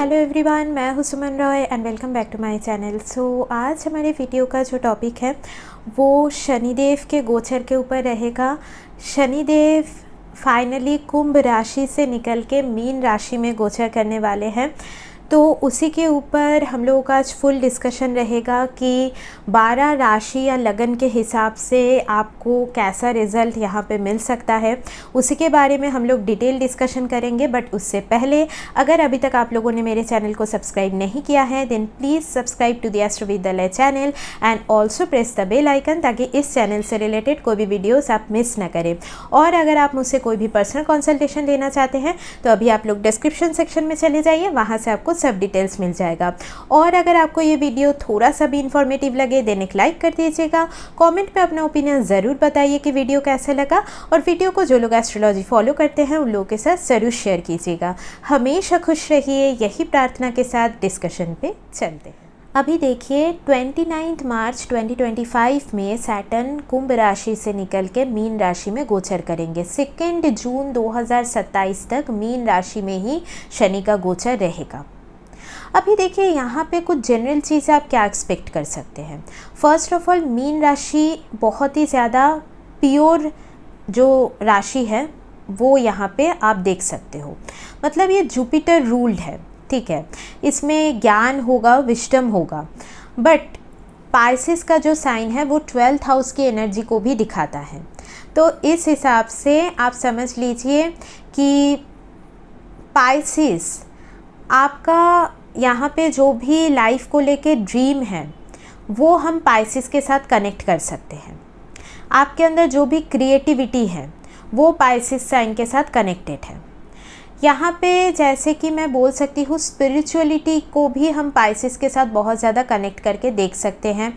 Hello everyone, मैं हूं Suman Roy and welcome back to my channel. आज हमारे वीडियो का जो टॉपिक है वो शनिदेव के गोचर के ऊपर रहेगा। शनिदेव फाइनली कुंभ राशि से निकल के मीन राशि में गोचर करने वाले हैं, तो उसी के ऊपर हम लोगों का आज फुल डिस्कशन रहेगा कि 12 राशि या लगन के हिसाब से आपको कैसा रिज़ल्ट यहाँ पे मिल सकता है, उसी के बारे में हम लोग डिटेल डिस्कशन करेंगे। बट उससे पहले अगर अभी तक आप लोगों ने मेरे चैनल को सब्सक्राइब नहीं किया है then please subscribe to the astro Vidyalaya channel and also press the bell icon, ताकि इस चैनल से रिलेटेड कोई भी वीडियोज़ आप मिस ना करें। और अगर आप मुझसे कोई भी पर्सनल कंसल्टेशन लेना चाहते हैं तो अभी आप लोग डिस्क्रिप्शन सेक्शन में चले जाइए, वहाँ से आपको सब डिटेल्स मिल जाएगा। और अगर आपको ये वीडियो थोड़ा सा भी इंफॉर्मेटिव लगे देन एक लाइक कर दीजिएगा। कमेंट पे अपना ओपिनियन ज़रूर बताइए कि वीडियो कैसा लगा, और वीडियो को जो लोग एस्ट्रोलॉजी फॉलो करते हैं उन लोगों के साथ ज़रूर शेयर कीजिएगा। हमेशा खुश रहिए, यही प्रार्थना के साथ डिस्कशन पे चलते हैं। अभी देखिए 29 मार्च 2025 में सैटर्न कुंभ राशि से निकल के मीन राशि में गोचर करेंगे। 2 जून 2027 तक मीन राशि में ही शनि का गोचर रहेगा। अभी देखिए यहाँ पे कुछ जनरल चीज़ें आप क्या एक्सपेक्ट कर सकते हैं। फर्स्ट ऑफ ऑल, मीन राशि बहुत ही ज़्यादा प्योर जो राशि है वो यहाँ पे आप देख सकते हो। मतलब ये जुपिटर रूल्ड है, ठीक है, इसमें ज्ञान होगा, विजडम होगा। बट पाइसेस का जो साइन है वो 12th हाउस की एनर्जी को भी दिखाता है। तो इस हिसाब से आप समझ लीजिए कि पाइसेस आपका यहाँ पे जो भी लाइफ को लेके ड्रीम है वो हम पाइसेस के साथ कनेक्ट कर सकते हैं। आपके अंदर जो भी क्रिएटिविटी है वो पाइसेस साइन के साथ कनेक्टेड है। यहाँ पे जैसे कि मैं बोल सकती हूँ स्पिरिचुअलिटी को भी हम पाइसेस के साथ बहुत ज़्यादा कनेक्ट करके देख सकते हैं।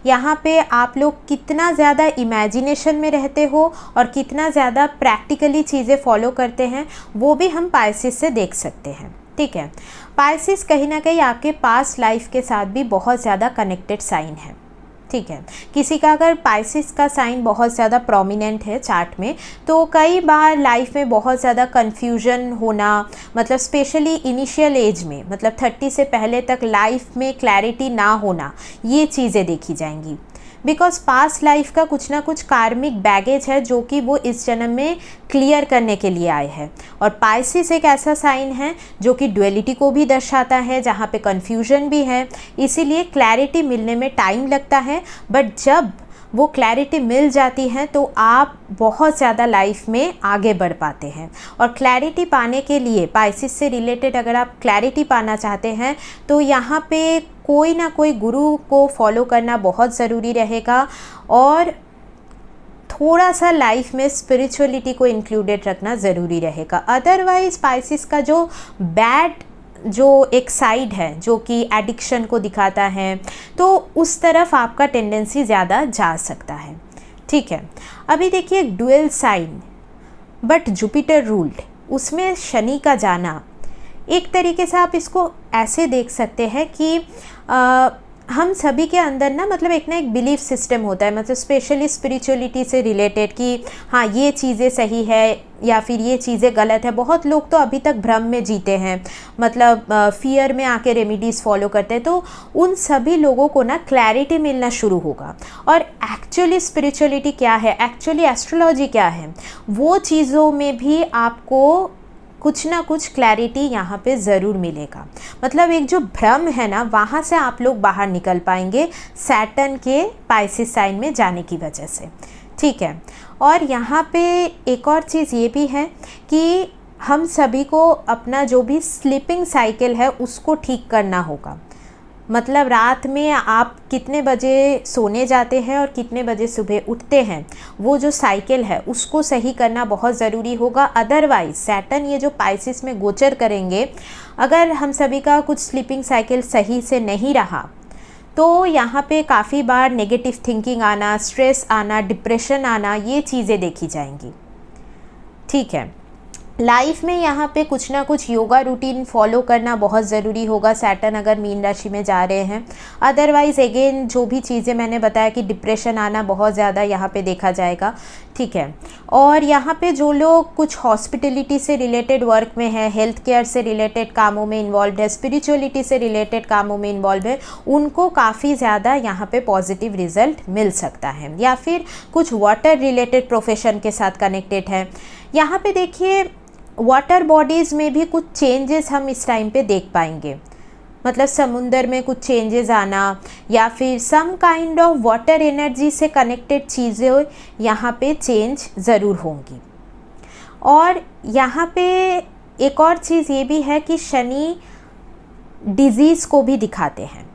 यहाँ पे आप लोग कितना ज़्यादा इमेजिनेशन में रहते हो और कितना ज़्यादा प्रैक्टिकली चीज़ें फॉलो करते हैं वो भी हम पाइसेस से देख सकते हैं, ठीक है। पाइसेस कहीं ना कहीं आपके पास्ट लाइफ के साथ भी बहुत ज़्यादा कनेक्टेड साइन है, ठीक है। किसी का अगर पाइसेस का साइन बहुत ज़्यादा प्रोमिनेंट है चार्ट में तो कई बार लाइफ में बहुत ज़्यादा कन्फ्यूजन होना, मतलब स्पेशली इनिशियल एज में, मतलब 30 से पहले तक लाइफ में क्लैरिटी ना होना, ये चीज़ें देखी जाएंगी। बिकॉज पास्ट लाइफ का कुछ ना कुछ कार्मिक बैगेज है जो कि वो इस जन्म में क्लियर करने के लिए आए हैं। और पाइसेस एक ऐसा साइन है जो कि डुअलिटी को भी दर्शाता है, जहाँ पे कन्फ्यूजन भी है, इसीलिए क्लैरिटी मिलने में टाइम लगता है। बट जब वो क्लैरिटी मिल जाती है तो आप बहुत ज़्यादा लाइफ में आगे बढ़ पाते हैं। और क्लैरिटी पाने के लिए पाइसेस से रिलेटेड अगर आप क्लैरिटी पाना चाहते हैं तो यहाँ पे कोई ना कोई गुरु को फॉलो करना बहुत ज़रूरी रहेगा, और थोड़ा सा लाइफ में स्पिरिचुअलिटी को इंक्लूडेड रखना ज़रूरी रहेगा। अदरवाइज पाइसेस का जो बैड जो एक साइड है जो कि एडिक्शन को दिखाता है, तो उस तरफ आपका टेंडेंसी ज़्यादा जा सकता है, ठीक है। अभी देखिए dual sign but Jupiter ruled, उसमें शनि का जाना, एक तरीके से आप इसको ऐसे देख सकते हैं कि हम सभी के अंदर ना मतलब एक बिलीफ सिस्टम होता है, मतलब स्पेशली स्पिरिचुअलिटी से रिलेटेड कि हाँ ये चीज़ें सही है या फिर ये चीज़ें गलत है। बहुत लोग तो अभी तक भ्रम में जीते हैं, मतलब फियर में आके रेमेडीज़ फॉलो करते हैं। तो उन सभी लोगों को ना क्लैरिटी मिलना शुरू होगा, और एक्चुअली स्पिरिचुअलिटी क्या है, एक्चुअली एस्ट्रोलॉजी क्या है, वो चीज़ों में भी आपको कुछ ना कुछ क्लैरिटी यहाँ पे ज़रूर मिलेगा। मतलब एक जो भ्रम है ना, वहाँ से आप लोग बाहर निकल पाएंगे सैटर्न के पाइसेस साइन में जाने की वजह से, ठीक है। और यहाँ पे एक और चीज़ ये भी है कि हम सभी को अपना जो भी स्लीपिंग साइकिल है उसको ठीक करना होगा। मतलब रात में आप कितने बजे सोने जाते हैं और कितने बजे सुबह उठते हैं, वो जो साइकिल है उसको सही करना बहुत ज़रूरी होगा। अदरवाइज सैटर्न ये जो पाइसेस में गोचर करेंगे, अगर हम सभी का कुछ स्लीपिंग साइकिल सही से नहीं रहा तो यहाँ पे काफ़ी बार नेगेटिव थिंकिंग आना, स्ट्रेस आना, डिप्रेशन आना, ये चीज़ें देखी जाएंगी, ठीक है। लाइफ में यहाँ पे कुछ ना कुछ योगा रूटीन फॉलो करना बहुत ज़रूरी होगा सैटर्न अगर मीन राशि में जा रहे हैं। अदरवाइज़ अगेन जो भी चीज़ें मैंने बताया कि डिप्रेशन आना बहुत ज़्यादा यहाँ पे देखा जाएगा, ठीक है। और यहाँ पे जो लोग कुछ हॉस्पिटलिटी से रिलेटेड वर्क में है, हेल्थ केयर से रिलेटेड कामों में इन्वॉल्व है, स्पिरिचुअलिटी से रिलेटेड कामों में इन्वॉल्व है, उनको काफ़ी ज़्यादा यहाँ पे पॉजिटिव रिजल्ट मिल सकता है। या फिर कुछ वाटर रिलेटेड प्रोफेशन के साथ कनेक्टेड है। यहाँ पे देखिए वाटर बॉडीज़ में भी कुछ चेंजेस हम इस टाइम पे देख पाएंगे, मतलब समुंदर में कुछ चेंजेस आना या फिर some kind of water energy से कनेक्टेड चीज़ें यहाँ पे चेंज ज़रूर होंगी। और यहाँ पे एक और चीज़ ये भी है कि शनि डिजीज़ को भी दिखाते हैं,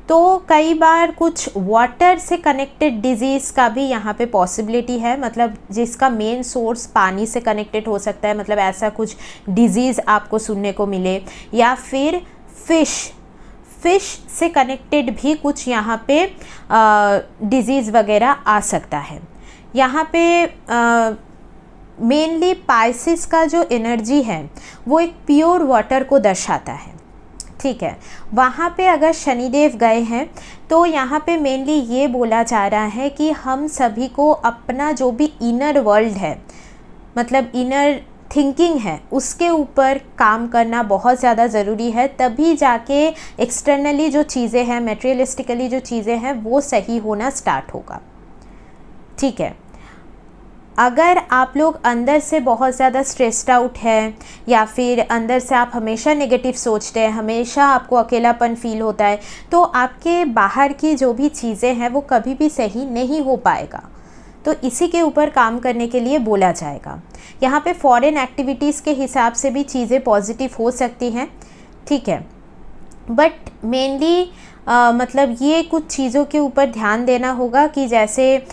तो कई बार कुछ वाटर से कनेक्टेड डिजीज़ का भी यहाँ पे पॉसिबिलिटी है, मतलब जिसका मेन सोर्स पानी से कनेक्टेड हो सकता है, मतलब ऐसा कुछ डिजीज़ आपको सुनने को मिले। या फिर फिश से कनेक्टेड भी कुछ यहाँ पे डिजीज़ वगैरह आ सकता है। यहाँ पे मेनली पाइसिस का जो एनर्जी है वो एक प्योर वाटर को दर्शाता है, ठीक है। वहाँ पे अगर शनिदेव गए हैं तो यहाँ पे मेनली ये बोला जा रहा है कि हम सभी को अपना जो भी इनर वर्ल्ड है, मतलब इनर थिंकिंग है, उसके ऊपर काम करना बहुत ज़्यादा ज़रूरी है, तभी जाके एक्सटर्नली जो चीज़ें हैं, मटेरियलिस्टिकली जो चीज़ें हैं वो सही होना स्टार्ट होगा, ठीक है। अगर आप लोग अंदर से बहुत ज़्यादा स्ट्रेस्ड आउट है या फिर अंदर से आप हमेशा नेगेटिव सोचते हैं, हमेशा आपको अकेलापन फील होता है, तो आपके बाहर की जो भी चीज़ें हैं वो कभी भी सही नहीं हो पाएगा। तो इसी के ऊपर काम करने के लिए बोला जाएगा। यहाँ पे फॉरेन एक्टिविटीज़ के हिसाब से भी चीज़ें पॉजिटिव हो सकती हैं, ठीक है। बट मेनली मतलब ये कुछ चीज़ों के ऊपर ध्यान देना होगा कि जैसे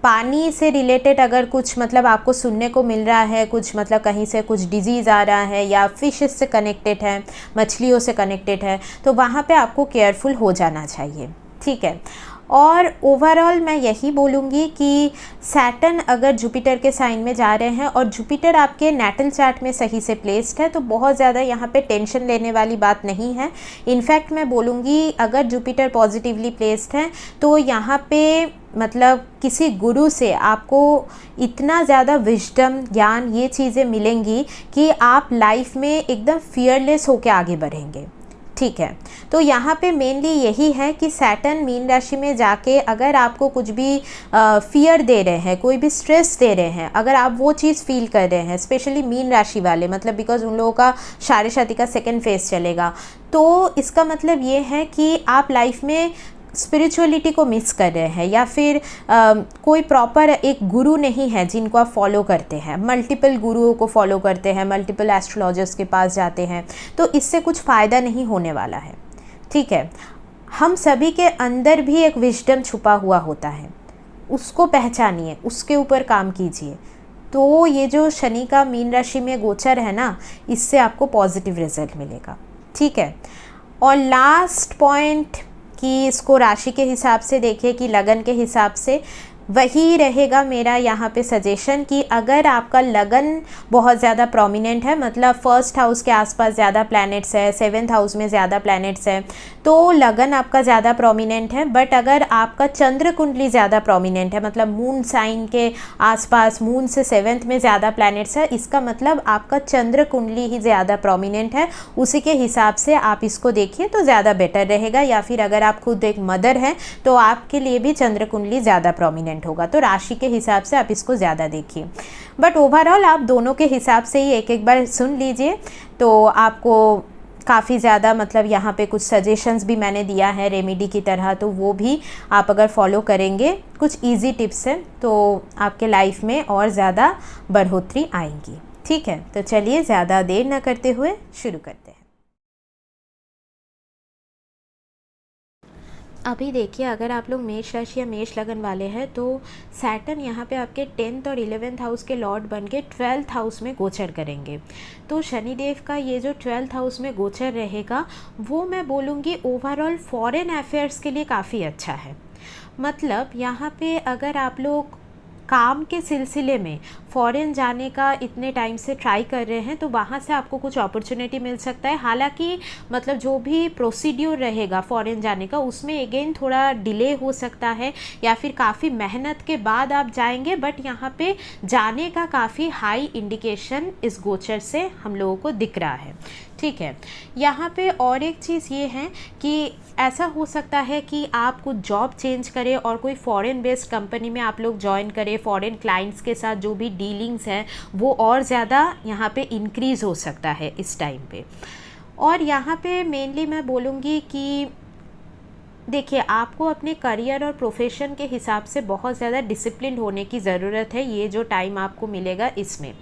पानी से रिलेटेड अगर कुछ मतलब आपको सुनने को मिल रहा है, कुछ मतलब कहीं से कुछ डिजीज़ आ रहा है या फिशेस से कनेक्टेड है, मछलियों से कनेक्टेड है, तो वहाँ पे आपको केयरफुल हो जाना चाहिए, ठीक है। और ओवरऑल मैं यही बोलूँगी कि सैटर्न अगर जुपिटर के साइन में जा रहे हैं और जुपिटर आपके नेटल चार्ट में सही से प्लेस्ड है तो बहुत ज़्यादा यहाँ पे टेंशन लेने वाली बात नहीं है। इनफैक्ट मैं बोलूँगी अगर जुपिटर पॉजिटिवली प्लेस्ड है तो यहाँ पे मतलब किसी गुरु से आपको इतना ज़्यादा विजडम, ज्ञान, ये चीज़ें मिलेंगी कि आप लाइफ में एकदम फियरलेस होकर आगे बढ़ेंगे, ठीक है। तो यहाँ पे मेनली यही है कि सैटर्न मीन राशि में जाके अगर आपको कुछ भी फियर दे रहे हैं, कोई भी स्ट्रेस दे रहे हैं, अगर आप वो चीज़ फील कर रहे हैं, स्पेशली मीन राशि वाले, मतलब बिकॉज उन लोगों का शादी का सेकंड फेज चलेगा, तो इसका मतलब ये है कि आप लाइफ में स्पिरिचुअलिटी को मिस कर रहे हैं या फिर कोई प्रॉपर एक गुरु नहीं है जिनको आप फॉलो करते हैं, मल्टीपल गुरुओं को फॉलो करते हैं, मल्टीपल एस्ट्रोलॉजर्स के पास जाते हैं, तो इससे कुछ फ़ायदा नहीं होने वाला है, ठीक है। हम सभी के अंदर भी एक विजडम छुपा हुआ होता है, उसको पहचानिए, उसके ऊपर काम कीजिए। तो ये जो शनि का मीन राशि में गोचर है ना, इससे आपको पॉजिटिव रिजल्ट मिलेगा, ठीक है। और लास्ट पॉइंट कि इसको राशि के हिसाब से देखिए कि लगन के हिसाब से, वही रहेगा मेरा यहाँ पे सजेशन कि अगर आपका लगन बहुत ज़्यादा प्रोमिनेंट है, मतलब फर्स्ट हाउस के आसपास ज़्यादा प्लैनेट्स है, सेवेंथ हाउस में ज़्यादा प्लैनेट्स है, तो लगन आपका ज़्यादा प्रोमिनेंट है। बट अगर आपका चंद्र कुंडली ज़्यादा प्रोमिनेंट है, मतलब मून साइन के आसपास मून से सेवेंथ में ज़्यादा प्लैनेट्स है, इसका मतलब आपका चंद्र कुंडली ही ज़्यादा प्रोमिनेंट है। उसी के हिसाब से आप इसको देखिए तो ज़्यादा बेटर रहेगा। या फिर अगर आप खुद एक मदर हैं तो आपके लिए भी चंद्र कुंडली ज़्यादा प्रोमिनेंट होगा, तो राशि के हिसाब से आप इसको ज़्यादा देखिए। बट ओवरऑल आप दोनों के हिसाब से ही एक एक बार सुन लीजिए तो आपको काफ़ी ज़्यादा मतलब यहाँ पे कुछ सजेशंस भी मैंने दिया है रेमेडी की तरह, तो वो भी आप अगर फॉलो करेंगे, कुछ इजी टिप्स हैं, तो आपके लाइफ में और ज़्यादा बढ़ोतरी आएंगी, ठीक है। तो चलिए ज़्यादा देर ना करते हुए शुरू करते हैं। अभी देखिए अगर आप लोग मेष राशि या मेष लगन वाले हैं तो सैटर्न यहाँ पे आपके 10th और 11th हाउस के लॉर्ड बन के 12th हाउस में गोचर करेंगे। तो शनिदेव का ये जो 12th हाउस में गोचर रहेगा वो मैं बोलूँगी ओवरऑल फॉरेन अफेयर्स के लिए काफ़ी अच्छा है। मतलब यहाँ पे अगर आप लोग काम के सिलसिले में फ़ॉरेन जाने का इतने टाइम से ट्राई कर रहे हैं तो वहाँ से आपको कुछ अपॉर्चुनिटी मिल सकता है। हालांकि मतलब जो भी प्रोसीड्यूर रहेगा फ़ॉरेन जाने का उसमें अगेन थोड़ा डिले हो सकता है या फिर काफ़ी मेहनत के बाद आप जाएंगे, बट यहाँ पे जाने का काफ़ी हाई इंडिकेशन इस गोचर से हम लोगों को दिख रहा है। ठीक है, यहाँ पे और एक चीज़ ये है कि ऐसा हो सकता है कि आप कुछ जॉब चेंज करें और कोई फॉरेन बेस्ड कंपनी में आप लोग ज्वाइन करें। फॉरेन क्लाइंट्स के साथ जो भी डीलिंग्स हैं वो और ज़्यादा यहाँ पे इंक्रीज़ हो सकता है इस टाइम पे। और यहाँ पे मेनली मैं बोलूँगी कि देखिए, आपको अपने करियर और प्रोफेशन के हिसाब से बहुत ज़्यादा डिसिप्लिन होने की ज़रूरत है ये जो टाइम आपको मिलेगा इसमें।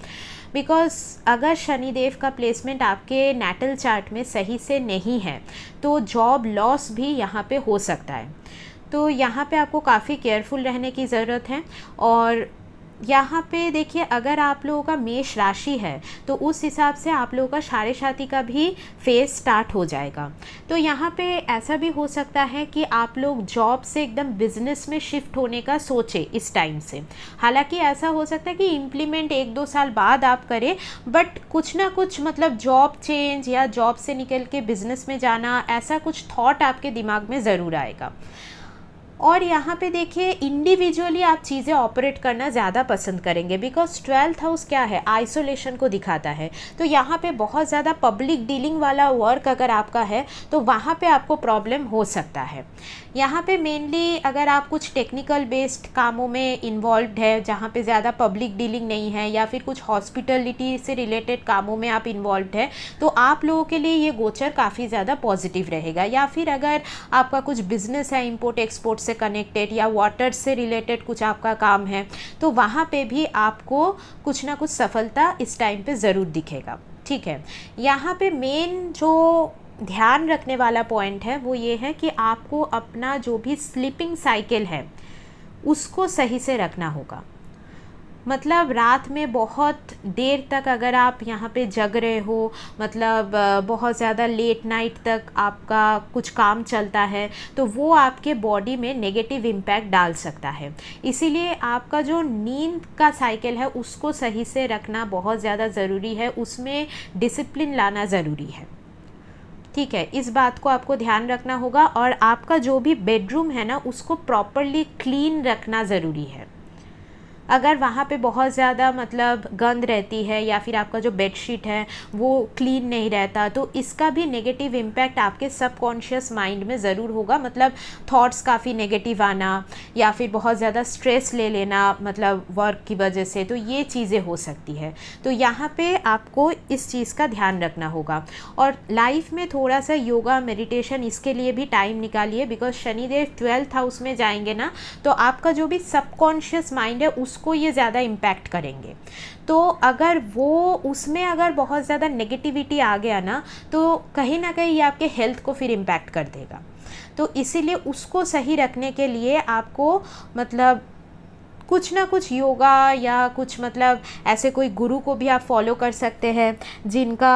बिकॉज़ अगर शनिदेव का प्लेसमेंट आपके नैटल चार्ट में सही से नहीं है तो जॉब लॉस भी यहाँ पे हो सकता है। तो यहाँ पे आपको काफ़ी केयरफुल रहने की ज़रूरत है। और यहाँ पे देखिए, अगर आप लोगों का मेष राशि है तो उस हिसाब से आप लोगों का साढ़े भी फेज स्टार्ट हो जाएगा। तो यहाँ पे ऐसा भी हो सकता है कि आप लोग जॉब से एकदम बिजनेस में शिफ्ट होने का सोचें इस टाइम से। हालांकि ऐसा हो सकता है कि इम्प्लीमेंट 1-2 साल बाद आप करें, बट कुछ ना कुछ मतलब जॉब चेंज या जॉब से निकल के बिजनेस में जाना, ऐसा कुछ थॉट आपके दिमाग में ज़रूर आएगा। और यहाँ पे देखिए, इंडिविजुअली आप चीज़ें ऑपरेट करना ज़्यादा पसंद करेंगे बिकॉज 12th हाउस क्या है, आइसोलेशन को दिखाता है। तो यहाँ पे बहुत ज़्यादा पब्लिक डीलिंग वाला वर्क अगर आपका है तो वहाँ पे आपको प्रॉब्लम हो सकता है। यहाँ पे मेनली अगर आप कुछ टेक्निकल बेस्ड कामों में इन्वॉल्व्ड है जहाँ पे ज़्यादा पब्लिक डीलिंग नहीं है या फिर कुछ हॉस्पिटलिटी से रिलेटेड कामों में आप इन्वॉल्व्ड है तो आप लोगों के लिए ये गोचर काफ़ी ज़्यादा पॉजिटिव रहेगा। या फिर अगर आपका कुछ बिजनेस है इंपोर्ट एक्सपोर्ट से कनेक्टेड या वाटर से रिलेटेड कुछ आपका काम है तो वहाँ पे भी आपको कुछ ना कुछ सफलता इस टाइम पे ज़रूर दिखेगा। ठीक है, यहाँ पे मेन जो ध्यान रखने वाला पॉइंट है वो ये है कि आपको अपना जो भी स्लीपिंग साइकिल है उसको सही से रखना होगा। मतलब रात में बहुत देर तक अगर आप यहाँ पे जग रहे हो, मतलब बहुत ज़्यादा लेट नाइट तक आपका कुछ काम चलता है तो वो आपके बॉडी में नेगेटिव इम्पैक्ट डाल सकता है। इसीलिए आपका जो नींद का साइकिल है उसको सही से रखना बहुत ज़्यादा ज़रूरी है, उसमें डिसिप्लिन लाना ज़रूरी है। ठीक है, इस बात को आपको ध्यान रखना होगा। और आपका जो भी बेडरूम है ना उसको प्रॉपरली क्लीन रखना ज़रूरी है। अगर वहाँ पे बहुत ज़्यादा मतलब गंद रहती है या फिर आपका जो बेडशीट है वो क्लीन नहीं रहता तो इसका भी नेगेटिव इम्पैक्ट आपके सबकॉन्शियस माइंड में ज़रूर होगा। मतलब थॉट्स काफ़ी नेगेटिव आना या फिर बहुत ज़्यादा स्ट्रेस ले लेना मतलब वर्क की वजह से, तो ये चीज़ें हो सकती है। तो यहाँ पे आपको इस चीज़ का ध्यान रखना होगा। और लाइफ में थोड़ा सा योगा मेडिटेशन इसके लिए भी टाइम निकालिए बिकॉज शनिदेव 12th हाउस में जाएंगे ना तो आपका जो भी सबकॉन्शियस माइंड है उसको ये ज़्यादा इम्पैक्ट करेंगे। तो अगर वो उसमें अगर बहुत ज़्यादा नेगेटिविटी आ गया ना तो कहीं ना कहीं ये आपके हेल्थ को फिर इम्पैक्ट कर देगा। तो इसीलिए उसको सही रखने के लिए आपको मतलब कुछ ना कुछ योगा या कुछ मतलब ऐसे कोई गुरु को भी आप फॉलो कर सकते हैं जिनका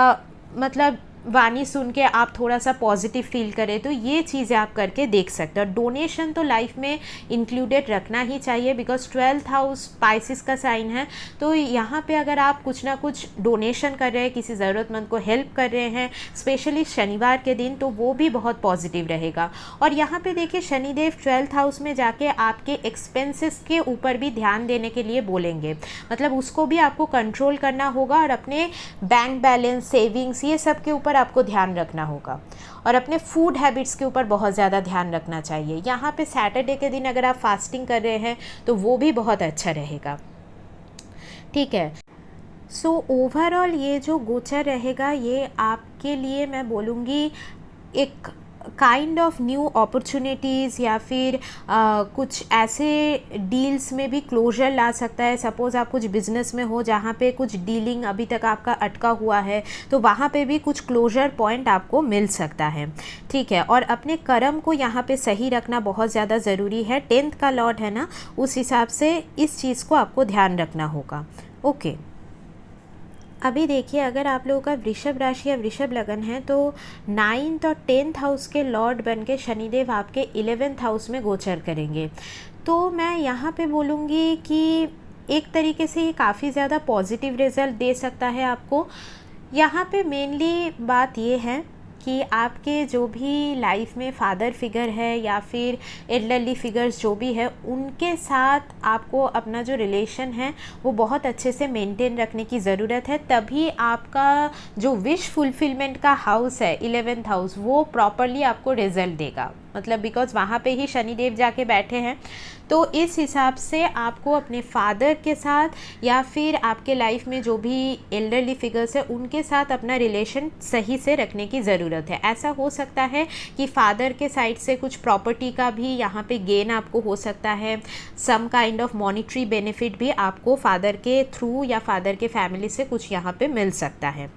मतलब वाणी सुन के आप थोड़ा सा पॉजिटिव फील करें, तो ये चीज़ें आप करके देख सकते हो। डोनेशन तो लाइफ में इंक्लूडेड रखना ही चाहिए बिकॉज 12th हाउस स्पाइसिस का साइन है। तो यहाँ पे अगर आप कुछ ना कुछ डोनेशन कर रहे हैं, किसी ज़रूरतमंद को हेल्प कर रहे हैं स्पेशली शनिवार के दिन, तो वो भी बहुत पॉजिटिव रहेगा। और यहाँ पे देखिए शनिदेव 12th हाउस में जाके आपके एक्सपेंसेस के ऊपर भी ध्यान देने के लिए बोलेंगे। मतलब उसको भी आपको कंट्रोल करना होगा और अपने बैंक बैलेंस सेविंग्स ये सब के ऊपर आपको ध्यान रखना होगा। और अपने फूड हैबिट्स के ऊपर बहुत ज़्यादा ध्यान रखना चाहिए। यहाँ पे सैटरडे के दिन अगर आप फास्टिंग कर रहे हैं तो वो भी बहुत अच्छा रहेगा। ठीक है, सो ओवरऑल ये जो गोचर रहेगा ये आपके लिए मैं बोलूँगी एक काइंड ऑफ न्यू अपॉर्चुनिटीज़ या फिर कुछ ऐसे डील्स में भी क्लोजर ला सकता है। सपोज़ आप कुछ बिज़नेस में हो जहाँ पे कुछ डीलिंग अभी तक आपका अटका हुआ है तो वहाँ पे भी कुछ क्लोजर पॉइंट आपको मिल सकता है। ठीक है, और अपने कर्म को यहाँ पे सही रखना बहुत ज़्यादा ज़रूरी है। 10th का लॉर्ड है ना, उस हिसाब से इस चीज़ को आपको ध्यान रखना होगा। ओके, अभी देखिए अगर आप लोगों का वृषभ राशि या वृषभ लगन है तो 9th और 10th हाउस के लॉर्ड बन के शनिदेव आपके 11th हाउस में गोचर करेंगे। तो मैं यहाँ पे बोलूँगी कि एक तरीके से ये काफ़ी ज़्यादा पॉजिटिव रिज़ल्ट दे सकता है आपको। यहाँ पे मेनली बात ये है कि आपके जो भी लाइफ में फादर फिगर है या फिर एल्डरली फिगर्स जो भी है, उनके साथ आपको अपना जो रिलेशन है वो बहुत अच्छे से मेंटेन रखने की ज़रूरत है। तभी आपका जो विश फुलफिलमेंट का हाउस है 11th हाउस, वो प्रॉपरली आपको रिजल्ट देगा। मतलब बिकॉज़ वहाँ पे ही शनिदेव जाके बैठे हैं, तो इस हिसाब से आपको अपने फादर के साथ या फिर आपके लाइफ में जो भी एल्डरली फिगर्स है उनके साथ अपना रिलेशन सही से रखने की ज़रूरत है। ऐसा हो सकता है कि फादर के साइड से कुछ प्रॉपर्टी का भी यहाँ पे गेन आपको हो सकता है, some kind of monetary benefit भी आपको फादर के थ्रू या फादर के फैमिली से कुछ यहाँ पे मिल सकता है।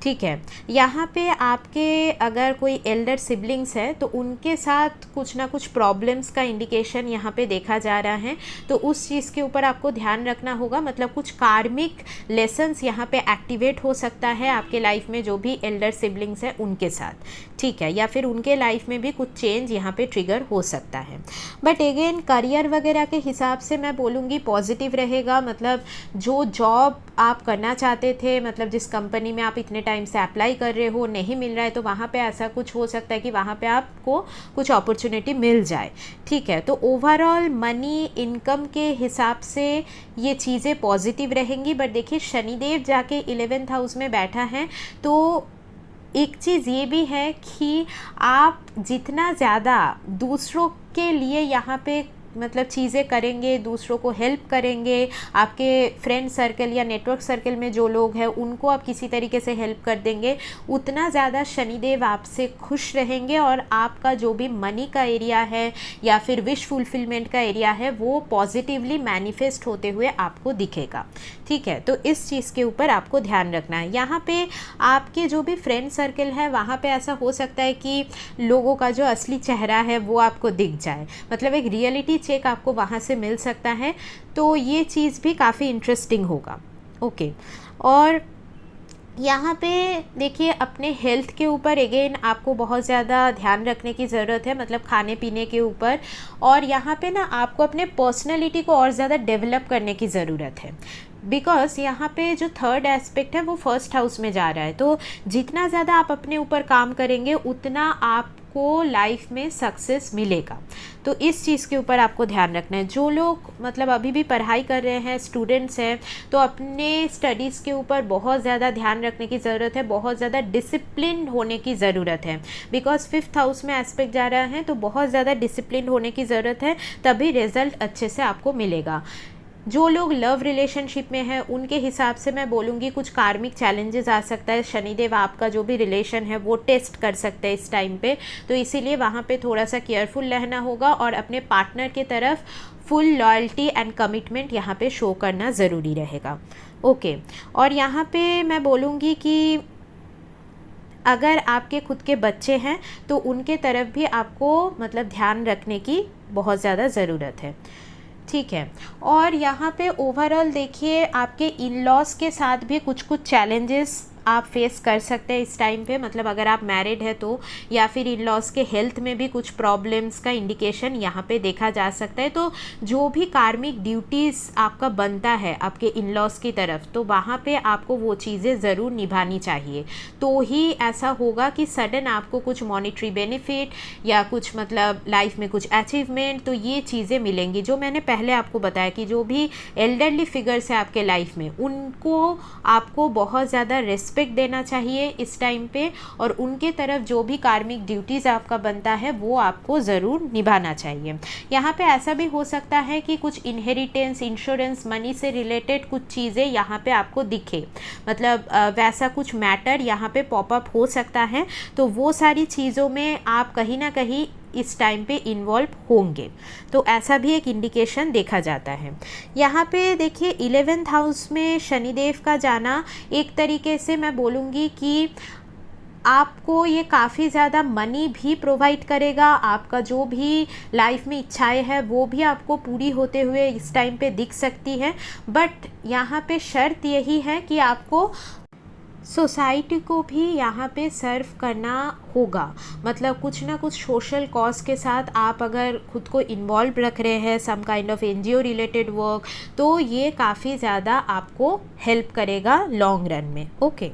ठीक है, यहाँ पे आपके अगर कोई एल्डर सिबलिंग्स है तो उनके साथ कुछ ना कुछ प्रॉब्लम्स का इंडिकेशन यहाँ पे देखा जा रहा है, तो उस चीज़ के ऊपर आपको ध्यान रखना होगा। मतलब कुछ कार्मिक लेसन्स यहाँ पे एक्टिवेट हो सकता है आपके लाइफ में जो भी एल्डर सिबलिंग्स है उनके साथ, ठीक है, या फिर उनके लाइफ में भी कुछ चेंज यहाँ पे ट्रिगर हो सकता है। बट अगेन करियर वगैरह के हिसाब से मैं बोलूँगी पॉजिटिव रहेगा। मतलब जो जॉब आप करना चाहते थे, मतलब जिस कंपनी में आप इतने टाइम से अप्लाई कर रहे हो, नहीं मिल रहा है, तो वहाँ पे ऐसा कुछ हो सकता है कि वहाँ पे आपको कुछ अपॉर्चुनिटी मिल जाए, ठीक है। तो ओवरऑल मनी इनकम के हिसाब से ये चीज़ें पॉजिटिव रहेंगी। बट देखिए शनिदेव जाके 11th हाउस में बैठा है, तो एक चीज़ ये भी है कि आप जितना ज़्यादा दूसरों के लिए यहाँ पे मतलब चीज़ें करेंगे, दूसरों को हेल्प करेंगे, आपके फ्रेंड सर्कल या नेटवर्क सर्कल में जो लोग हैं उनको आप किसी तरीके से हेल्प कर देंगे, उतना ज़्यादा शनिदेव आपसे खुश रहेंगे और आपका जो भी मनी का एरिया है या फिर विश फुलफिलमेंट का एरिया है वो पॉजिटिवली मैनिफेस्ट होते हुए आपको दिखेगा, ठीक है। तो इस चीज़ के ऊपर आपको ध्यान रखना है। यहाँ पे आपके जो भी फ्रेंड सर्कल है वहाँ पे ऐसा हो सकता है कि लोगों का जो असली चेहरा है वो आपको दिख जाए, मतलब एक रियलिटी चेक आपको वहाँ से मिल सकता है, तो ये चीज़ भी काफ़ी इंटरेस्टिंग होगा, ओके। और यहाँ पे देखिए अपने हेल्थ के ऊपर अगेन आपको बहुत ज़्यादा ध्यान रखने की ज़रूरत है, मतलब खाने पीने के ऊपर। और यहाँ पे ना आपको अपने पर्सनैलिटी को और ज़्यादा डेवलप करने की ज़रूरत है, बिकॉज़ यहाँ पे जो थर्ड एस्पेक्ट है वो फर्स्ट हाउस में जा रहा है। तो जितना ज़्यादा आप अपने ऊपर काम करेंगे उतना आपको लाइफ में सक्सेस मिलेगा। तो इस चीज़ के ऊपर आपको ध्यान रखना है। जो लोग मतलब अभी भी पढ़ाई कर रहे हैं, स्टूडेंट्स हैं, तो अपने स्टडीज़ के ऊपर बहुत ज़्यादा ध्यान रखने की ज़रूरत है, बहुत ज़्यादा डिसिप्लिन होने की ज़रूरत है। बिकॉज़ 5th हाउस में एस्पेक्ट जा रहा है, तो बहुत ज़्यादा डिसिप्लिन होने की ज़रूरत है, तभी रिज़ल्ट अच्छे से आपको मिलेगा। जो लोग लव रिलेशनशिप में हैं उनके हिसाब से मैं बोलूँगी कुछ कार्मिक चैलेंजेस आ सकता है। शनिदेव आपका जो भी रिलेशन है वो टेस्ट कर सकते हैं इस टाइम पे, तो इसीलिए वहाँ पे थोड़ा सा केयरफुल रहना होगा और अपने पार्टनर के तरफ फुल लॉयल्टी एंड कमिटमेंट यहाँ पे शो करना ज़रूरी रहेगा, ओके। और यहाँ पे मैं बोलूँगी कि अगर आपके खुद के बच्चे हैं तो उनके तरफ भी आपको मतलब ध्यान रखने की बहुत ज़्यादा ज़रूरत है, ठीक है। और यहाँ पे ओवरऑल देखिए आपके इन लॉज के साथ भी कुछ कुछ चैलेंजेस आप फेस कर सकते हैं इस टाइम पे, मतलब अगर आप मैरिड है तो, या फिर इन लॉज के हेल्थ में भी कुछ प्रॉब्लम्स का इंडिकेशन यहाँ पे देखा जा सकता है। तो जो भी कार्मिक ड्यूटीज़ आपका बनता है आपके इन लॉज की तरफ, तो वहाँ पे आपको वो चीज़ें ज़रूर निभानी चाहिए, तो ही ऐसा होगा कि सडन आपको कुछ मॉनिटरी बेनिफिट या कुछ मतलब लाइफ में कुछ अचीवमेंट, तो ये चीज़ें मिलेंगी। जो मैंने पहले आपको बताया कि जो भी एल्डरली फिगर्स है आपके लाइफ में, उनको आपको बहुत ज़्यादा रिस्पेक्ट देना चाहिए इस टाइम पे, और उनके तरफ जो भी कार्मिक ड्यूटीज़ आपका बनता है वो आपको ज़रूर निभाना चाहिए। यहाँ पे ऐसा भी हो सकता है कि कुछ इनहेरिटेंस, इंश्योरेंस, मनी से रिलेटेड कुछ चीज़ें यहाँ पे आपको दिखे, मतलब वैसा कुछ मैटर यहाँ पे पॉपअप हो सकता है, तो वो सारी चीज़ों में आप कहीं ना कहीं इस टाइम पे इन्वॉल्व होंगे, तो ऐसा भी एक इंडिकेशन देखा जाता है। यहाँ पे देखिए 11th हाउस में शनिदेव का जाना एक तरीके से मैं बोलूँगी कि आपको ये काफ़ी ज़्यादा मनी भी प्रोवाइड करेगा, आपका जो भी लाइफ में इच्छाएं हैं वो भी आपको पूरी होते हुए इस टाइम पे दिख सकती है। बट यहाँ पे शर्त यही है कि आपको सोसाइटी को भी यहाँ पे सर्व करना होगा। मतलब कुछ ना कुछ सोशल कॉज के साथ आप अगर खुद को इन्वॉल्व रख रहे हैं, some kind of NGO related work, तो ये काफ़ी ज़्यादा आपको हेल्प करेगा लॉन्ग रन में। ओके,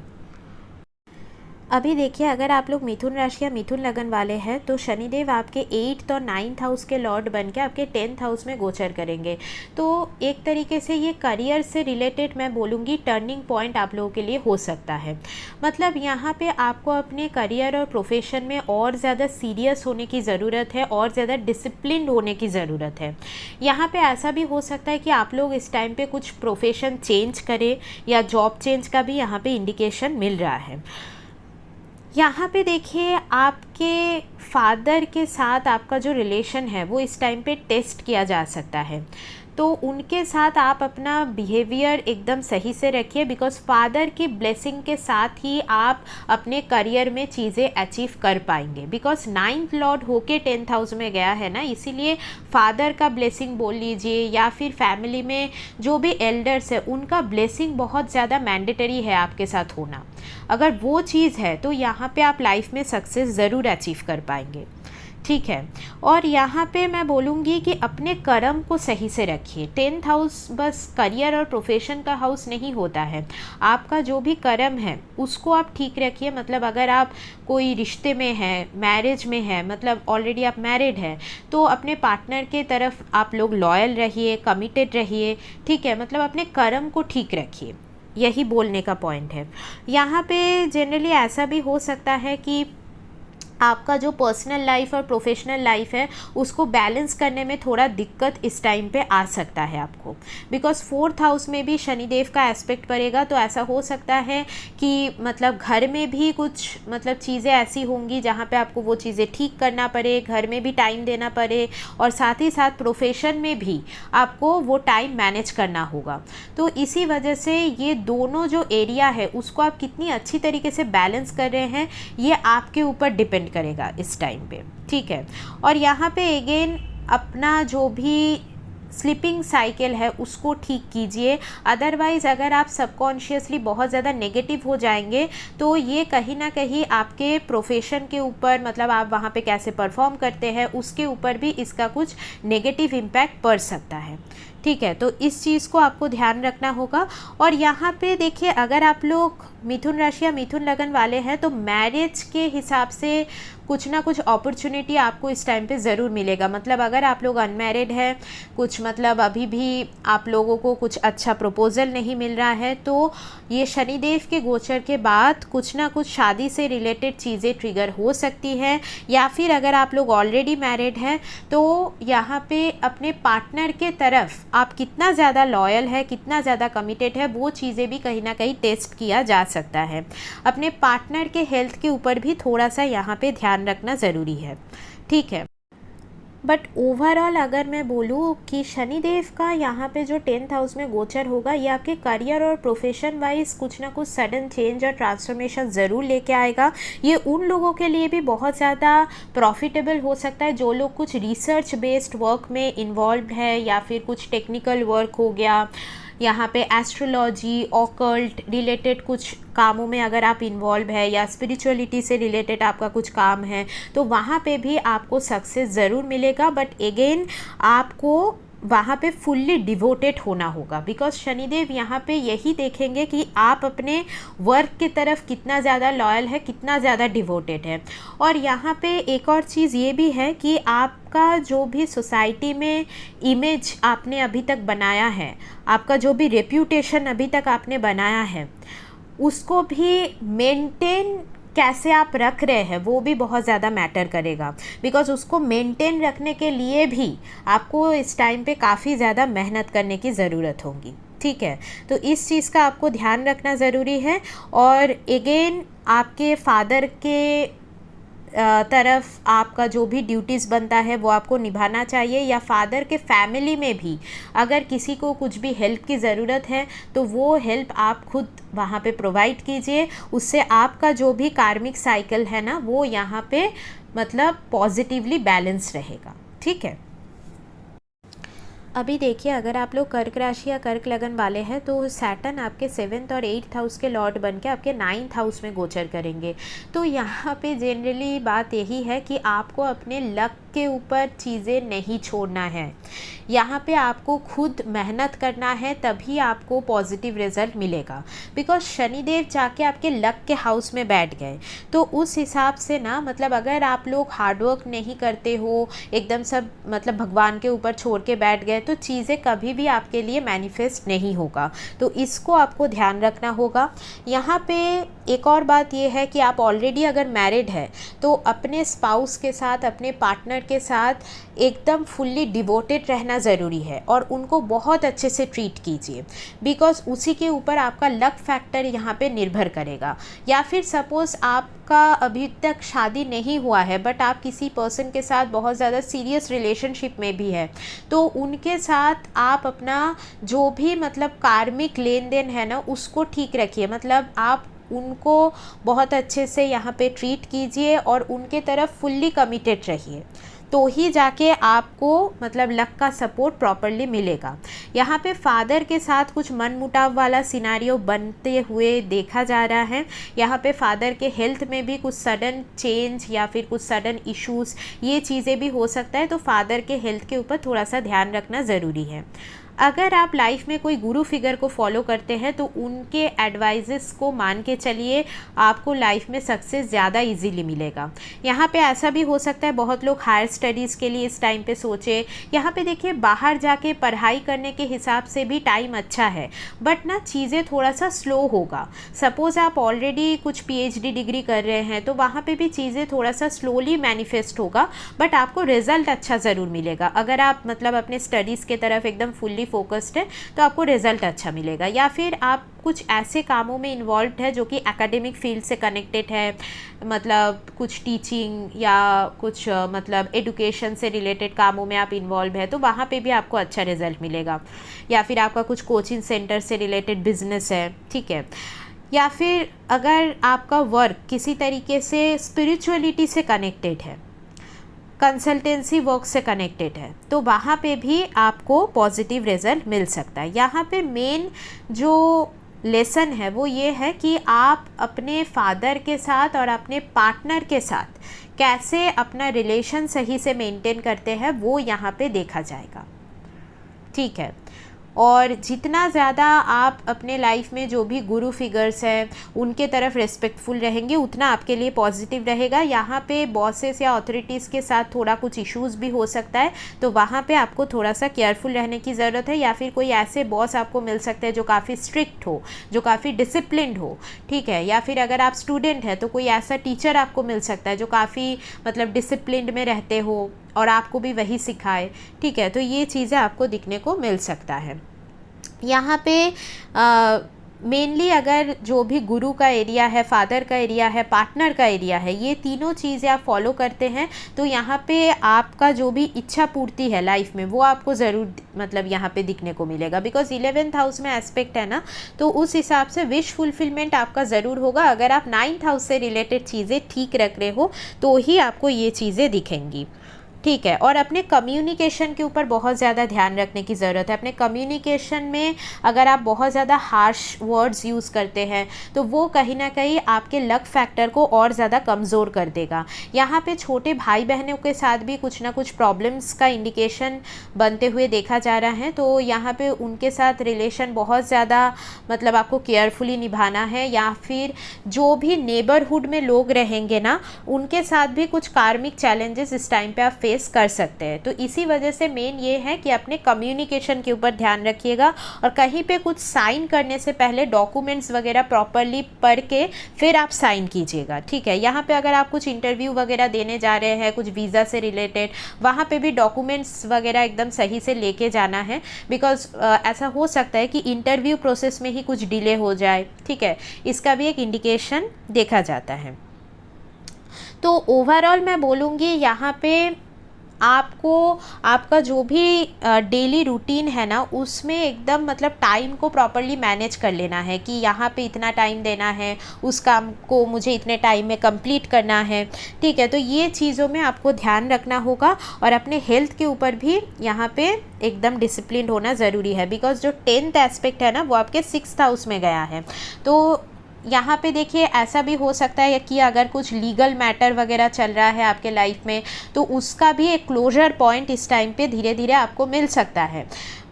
अभी देखिए, अगर आप लोग मिथुन राशि या मिथुन लगन वाले हैं तो शनिदेव आपके 8th और 9th हाउस के लॉर्ड बन के आपके 10th हाउस में गोचर करेंगे। तो एक तरीके से ये करियर से रिलेटेड मैं बोलूँगी टर्निंग पॉइंट आप लोगों के लिए हो सकता है। मतलब यहाँ पे आपको अपने करियर और प्रोफेशन में और ज़्यादा सीरियस होने की ज़रूरत है, और ज़्यादा डिसिप्लिन होने की ज़रूरत है। यहाँ पे ऐसा भी हो सकता है कि आप लोग इस टाइम पे कुछ प्रोफेशन चेंज करें या जॉब चेंज का भी यहाँ पे इंडिकेशन मिल रहा है। यहाँ पे देखिए, आपके फादर के साथ आपका जो रिलेशन है वो इस टाइम पे टेस्ट किया जा सकता है। तो उनके साथ आप अपना बिहेवियर एकदम सही से रखिए, बिकॉज फादर की ब्लेसिंग के साथ ही आप अपने करियर में चीज़ें अचीव कर पाएंगे। बिकॉज 9th लॉर्ड होके 10th हाउस में गया है ना, इसीलिए फादर का ब्लेसिंग बोल लीजिए या फिर फैमिली में जो भी एल्डर्स है उनका ब्लेसिंग बहुत ज़्यादा मैंडेटरी है आपके साथ होना। अगर वो चीज़ है तो यहाँ पे आप लाइफ में सक्सेस ज़रूर अचीव कर पाएंगे। ठीक है, और यहाँ पे मैं बोलूँगी कि अपने कर्म को सही से रखिए। 10th हाउस बस करियर और प्रोफेशन का हाउस नहीं होता है, आपका जो भी कर्म है उसको आप ठीक रखिए। मतलब अगर आप कोई रिश्ते में हैं, मैरिज में है, मतलब ऑलरेडी आप मैरिड हैं, तो अपने पार्टनर के तरफ आप लोग लॉयल रहिए, कमिटेड रहिए। ठीक है, मतलब अपने कर्म को ठीक रखिए, यही बोलने का पॉइंट है। यहाँ पे जनरली ऐसा भी हो सकता है कि आपका जो पर्सनल लाइफ और प्रोफेशनल लाइफ है उसको बैलेंस करने में थोड़ा दिक्कत इस टाइम पे आ सकता है आपको, बिकॉज 4th हाउस में भी शनिदेव का एस्पेक्ट पड़ेगा। तो ऐसा हो सकता है कि मतलब घर में भी कुछ मतलब चीज़ें ऐसी होंगी जहाँ पे आपको वो चीज़ें ठीक करना पड़े, घर में भी टाइम देना पड़े, और साथ ही साथ प्रोफेशन में भी आपको वो टाइम मैनेज करना होगा। तो इसी वजह से ये दोनों जो एरिया है उसको आप कितनी अच्छी तरीके से बैलेंस कर रहे हैं ये आपके ऊपर डिपेंड करेगा इस टाइम पे। ठीक है, और यहाँ पे अगेन अपना जो भी स्लीपिंग साइकिल है उसको ठीक कीजिए। अदरवाइज़ अगर आप सबकॉन्शियसली बहुत ज़्यादा नेगेटिव हो जाएंगे तो ये कहीं ना कहीं आपके प्रोफेशन के ऊपर, मतलब आप वहाँ पे कैसे परफॉर्म करते हैं उसके ऊपर भी इसका कुछ नेगेटिव इम्पैक्ट पड़ सकता है। ठीक है, तो इस चीज़ को आपको ध्यान रखना होगा। और यहाँ पे देखिए, अगर आप लोग मिथुन राशि या मिथुन लगन वाले हैं तो मैरिज के हिसाब से कुछ ना कुछ अपॉर्चुनिटी आपको इस टाइम पे ज़रूर मिलेगा। मतलब अगर आप लोग अनमैरिड हैं, कुछ मतलब अभी भी आप लोगों को कुछ अच्छा प्रपोजल नहीं मिल रहा है, तो ये शनिदेव के गोचर के बाद कुछ ना कुछ शादी से रिलेटेड चीज़ें ट्रिगर हो सकती है। या फिर अगर आप लोग ऑलरेडी मैरिड हैं तो यहाँ पे अपने पार्टनर के तरफ आप कितना ज़्यादा लॉयल है, कितना ज़्यादा कमिटेड है, वो चीज़ें भी कहीं ना कहीं टेस्ट किया जा सकता है। अपने पार्टनर के हेल्थ के ऊपर भी थोड़ा सा यहाँ पे ध्यान रखना ज़रूरी है। ठीक है, बट ओवरऑल अगर मैं बोलूँ कि शनिदेव का यहाँ पे जो 10th हाउस में गोचर होगा ये आपके करियर और प्रोफेशन वाइज कुछ ना कुछ सडन चेंज और ट्रांसफॉर्मेशन ज़रूर लेके आएगा। ये उन लोगों के लिए भी बहुत ज़्यादा प्रॉफिटेबल हो सकता है जो लोग कुछ रिसर्च बेस्ड वर्क में इन्वॉल्व है, या फिर कुछ टेक्निकल वर्क हो गया, यहाँ पे एस्ट्रोलॉजी ऑकल्ट रिलेटेड कुछ कामों में अगर आप इन्वॉल्व है, या स्पिरिचुअलिटी से रिलेटेड आपका कुछ काम है, तो वहाँ पे भी आपको सक्सेस ज़रूर मिलेगा। बट अगेन आपको वहाँ पे फुल्ली डिवोटेड होना होगा, बिकॉज शनिदेव यहाँ पे यही देखेंगे कि आप अपने वर्क की तरफ कितना ज़्यादा लॉयल है, कितना ज़्यादा डिवोटेड है। और यहाँ पे एक और चीज़ ये भी है कि आपका जो भी सोसाइटी में इमेज आपने अभी तक बनाया है, आपका जो भी रेप्यूटेशन अभी तक आपने बनाया है, उसको भी मेंटेन कैसे आप रख रहे हैं वो भी बहुत ज़्यादा मैटर करेगा। बिकॉज उसको मेंटेन रखने के लिए भी आपको इस टाइम पे काफ़ी ज़्यादा मेहनत करने की ज़रूरत होगी। ठीक है, तो इस चीज़ का आपको ध्यान रखना ज़रूरी है। और अगेन आपके फादर के तरफ आपका जो भी ड्यूटीज़ बनता है वो आपको निभाना चाहिए, या फादर के फैमिली में भी अगर किसी को कुछ भी हेल्प की ज़रूरत है तो वो हेल्प आप खुद वहाँ पे प्रोवाइड कीजिए। उससे आपका जो भी कार्मिक साइकिल है ना वो यहाँ पे मतलब पॉजिटिवली बैलेंस रहेगा। ठीक है, अभी देखिए, अगर आप लोग कर्क राशि या कर्क लगन वाले हैं तो सैटर्न आपके 7th और 8th हाउस के लॉर्ड बन के आपके 9th हाउस में गोचर करेंगे। तो यहाँ पे जनरली बात यही है कि आपको अपने लक के ऊपर चीज़ें नहीं छोड़ना है। यहाँ पे आपको खुद मेहनत करना है, तभी आपको पॉजिटिव रिजल्ट मिलेगा। बिकॉज शनिदेव जाके आपके लक के हाउस में बैठ गए, तो उस हिसाब से ना मतलब अगर आप लोग हार्डवर्क नहीं करते हो, एकदम सब मतलब भगवान के ऊपर छोड़ के बैठ गए, तो चीज़ें कभी भी आपके लिए मैनिफेस्ट नहीं होगा। तो इसको आपको ध्यान रखना होगा। यहाँ पे एक और बात ये है कि आप ऑलरेडी अगर मैरिड है तो अपने स्पाउस के साथ, अपने पार्टनर के साथ एकदम फुल्ली डिवोटेड रहना ज़रूरी है और उनको बहुत अच्छे से ट्रीट कीजिए। बिकॉज उसी के ऊपर आपका लक फैक्टर यहाँ पे निर्भर करेगा। या फिर सपोज़ आपका अभी तक शादी नहीं हुआ है बट आप किसी पर्सन के साथ बहुत ज़्यादा सीरियस रिलेशनशिप में भी है, तो उनके साथ आप अपना जो भी मतलब कार्मिक लेन देन है ना उसको ठीक रखिए। मतलब आप उनको बहुत अच्छे से यहाँ पे ट्रीट कीजिए और उनके तरफ फुल्ली कमिटेड रहिए, तो ही जाके आपको मतलब लक का सपोर्ट प्रॉपरली मिलेगा। यहाँ पे फादर के साथ कुछ मनमुटाव वाला सिनारियो बनते हुए देखा जा रहा है। यहाँ पे फादर के हेल्थ में भी कुछ सडन चेंज या फिर कुछ सडन इश्यूज़, ये चीज़ें भी हो सकता है। तो फादर के हेल्थ के ऊपर थोड़ा सा ध्यान रखना ज़रूरी है। अगर आप लाइफ में कोई गुरु फिगर को फॉलो करते हैं तो उनके एडवाइजेस को मान के चलिए, आपको लाइफ में सक्सेस ज़्यादा इजीली मिलेगा। यहाँ पे ऐसा भी हो सकता है बहुत लोग हायर स्टडीज़ के लिए इस टाइम पे सोचे। यहाँ पे देखिए, बाहर जाके पढ़ाई करने के हिसाब से भी टाइम अच्छा है, बट ना चीज़ें थोड़ा सा स्लो होगा। सपोज़ आप ऑलरेडी कुछ PhD डिग्री कर रहे हैं तो वहाँ पे भी चीज़ें थोड़ा सा स्लोली मैनिफेस्ट होगा, बट आपको रिज़ल्ट अच्छा ज़रूर मिलेगा। अगर आप मतलब अपने स्टडीज़ के तरफ एकदम फुल्ली फोकस्ड है तो आपको रिजल्ट अच्छा मिलेगा। या फिर आप कुछ ऐसे कामों में इन्वॉल्व है जो कि एकेडमिक फील्ड से कनेक्टेड है, मतलब कुछ टीचिंग या कुछ मतलब एडुकेशन से रिलेटेड कामों में आप इन्वॉल्व है, तो वहाँ पे भी आपको अच्छा रिजल्ट मिलेगा। या फिर आपका कुछ कोचिंग सेंटर से रिलेटेड बिजनेस है, ठीक है। या फिर अगर आपका वर्क किसी तरीके से स्पिरिचुअलिटी से कनेक्टेड है, कंसल्टेंसी वर्क से कनेक्टेड है, तो वहाँ पे भी आपको पॉजिटिव रिजल्ट मिल सकता है। यहाँ पे मेन जो लेसन है वो ये है कि आप अपने फादर के साथ और अपने पार्टनर के साथ कैसे अपना रिलेशन सही से मेंटेन करते हैं, वो यहाँ पे देखा जाएगा, ठीक है। और जितना ज़्यादा आप अपने लाइफ में जो भी गुरु फिगर्स हैं उनके तरफ रिस्पेक्टफुल रहेंगे, उतना आपके लिए पॉजिटिव रहेगा। यहाँ पे बॉसेस या अथॉरिटीज़ के साथ थोड़ा कुछ इश्यूज़ भी हो सकता है, तो वहाँ पे आपको थोड़ा सा केयरफुल रहने की ज़रूरत है। या फिर कोई ऐसे बॉस आपको मिल सकते हैं जो काफ़ी स्ट्रिक्ट हो, जो काफ़ी डिसिप्लिन्ड हो, ठीक है। या फिर अगर आप स्टूडेंट हैं तो कोई ऐसा टीचर आपको मिल सकता है जो काफ़ी मतलब डिसिप्लिन्ड में रहते हो और आपको भी वही सिखाए, ठीक है। तो ये चीज़ें आपको दिखने को मिल सकता है। यहाँ पे मेनली अगर जो भी गुरु का एरिया है, फादर का एरिया है, पार्टनर का एरिया है, ये तीनों चीज़ें आप फॉलो करते हैं तो यहाँ पे आपका जो भी इच्छा पूर्ति है लाइफ में वो आपको ज़रूर मतलब यहाँ पे दिखने को मिलेगा। बिकॉज 11th हाउस में एस्पेक्ट है ना, तो उस हिसाब से विश फुलफिलमेंट आपका ज़रूर होगा। अगर आप 9th हाउस से रिलेटेड चीज़ें ठीक रख रहे हो तो ही आपको ये चीज़ें दिखेंगी, ठीक है। और अपने कम्युनिकेशन के ऊपर बहुत ज़्यादा ध्यान रखने की ज़रूरत है। अपने कम्युनिकेशन में अगर आप बहुत ज़्यादा हार्श वर्ड्स यूज़ करते हैं तो वो कहीं ना कहीं आपके लक फैक्टर को और ज़्यादा कमज़ोर कर देगा। यहाँ पे छोटे भाई बहनों के साथ भी कुछ ना कुछ प्रॉब्लम्स का इंडिकेशन बनते हुए देखा जा रहा है, तो यहाँ पे उनके साथ रिलेशन बहुत ज़्यादा मतलब आपको केयरफुली निभाना है। या फिर जो भी नेबरहुड में लोग रहेंगे ना, उनके साथ भी कुछ कार्मिक चैलेंजेस इस टाइम पे आप फेस कर सकते हैं। तो इसी वजह से मेन ये है कि अपने कम्युनिकेशन के ऊपर ध्यान रखिएगा और कहीं पे कुछ साइन करने से पहले डॉक्यूमेंट्स वगैरह प्रॉपरली पढ़ के फिर आप साइन कीजिएगा, ठीक है। यहाँ पे अगर आप कुछ इंटरव्यू वगैरह देने जा रहे हैं कुछ वीज़ा से रिलेटेड, वहाँ पे भी डॉक्यूमेंट्स वगैरह एकदम सही से लेके जाना है। बिकॉज ऐसा हो सकता है कि इंटरव्यू प्रोसेस में ही कुछ डिले हो जाए, ठीक है। इसका भी एक इंडिकेशन देखा जाता है। तो ओवरऑल मैं बोलूँगी यहाँ पे आपको आपका जो भी डेली रूटीन है ना, उसमें एकदम मतलब टाइम को प्रॉपरली मैनेज कर लेना है कि यहाँ पे इतना टाइम देना है, उस काम को मुझे इतने टाइम में कंप्लीट करना है। ठीक है, तो ये चीज़ों में आपको ध्यान रखना होगा और अपने हेल्थ के ऊपर भी यहाँ पे एकदम डिसिप्लिन होना ज़रूरी है, बिकॉज जो 10th एस्पेक्ट है ना वो आपके 6th हाउस में गया है। तो यहाँ पे देखिए ऐसा भी हो सकता है कि अगर कुछ लीगल मैटर वगैरह चल रहा है आपके लाइफ में, तो उसका भी एक क्लोजर पॉइंट इस टाइम पे धीरे धीरे आपको मिल सकता है।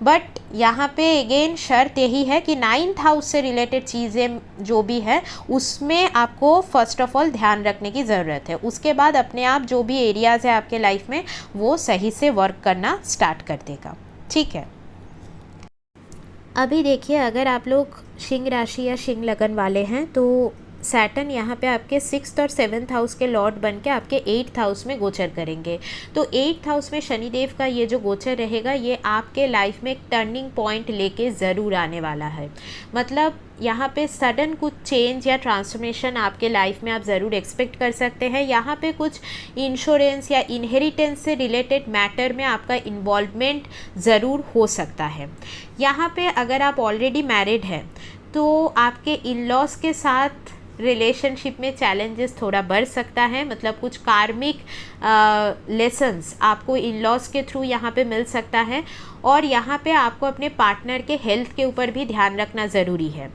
बट यहाँ पे अगेन शर्त यही है कि 9th हाउस से रिलेटेड चीज़ें जो भी है उसमें आपको फर्स्ट ऑफ ऑल ध्यान रखने की ज़रूरत है। उसके बाद अपने आप जो भी एरियाज़ है आपके लाइफ में वो सही से वर्क करना स्टार्ट कर देगा। ठीक है, अभी देखिए अगर आप लोग सिंह राशि या सिंह लगन वाले हैं तो सैटर्न यहाँ पे आपके 6th और 7th हाउस के लॉर्ड बन के आपके 8th हाउस में गोचर करेंगे। तो 8th हाउस में शनिदेव का ये जो गोचर रहेगा ये आपके लाइफ में एक टर्निंग पॉइंट लेके ज़रूर आने वाला है। मतलब यहाँ पे सडन कुछ चेंज या ट्रांसफॉर्मेशन आपके लाइफ में आप ज़रूर एक्सपेक्ट कर सकते हैं। यहाँ पे कुछ इंश्योरेंस या इनहेरिटेंस से रिलेटेड मैटर में आपका इन्वॉल्वमेंट ज़रूर हो सकता है। यहाँ पे अगर आप ऑलरेडी मैरिड हैं तो आपके इन लॉज के साथ रिलेशनशिप में चैलेंजेस थोड़ा बढ़ सकता है। मतलब कुछ कार्मिक लेसन्स आपको इन लॉज के थ्रू यहाँ पे मिल सकता है। और यहाँ पे आपको अपने पार्टनर के हेल्थ के ऊपर भी ध्यान रखना ज़रूरी है।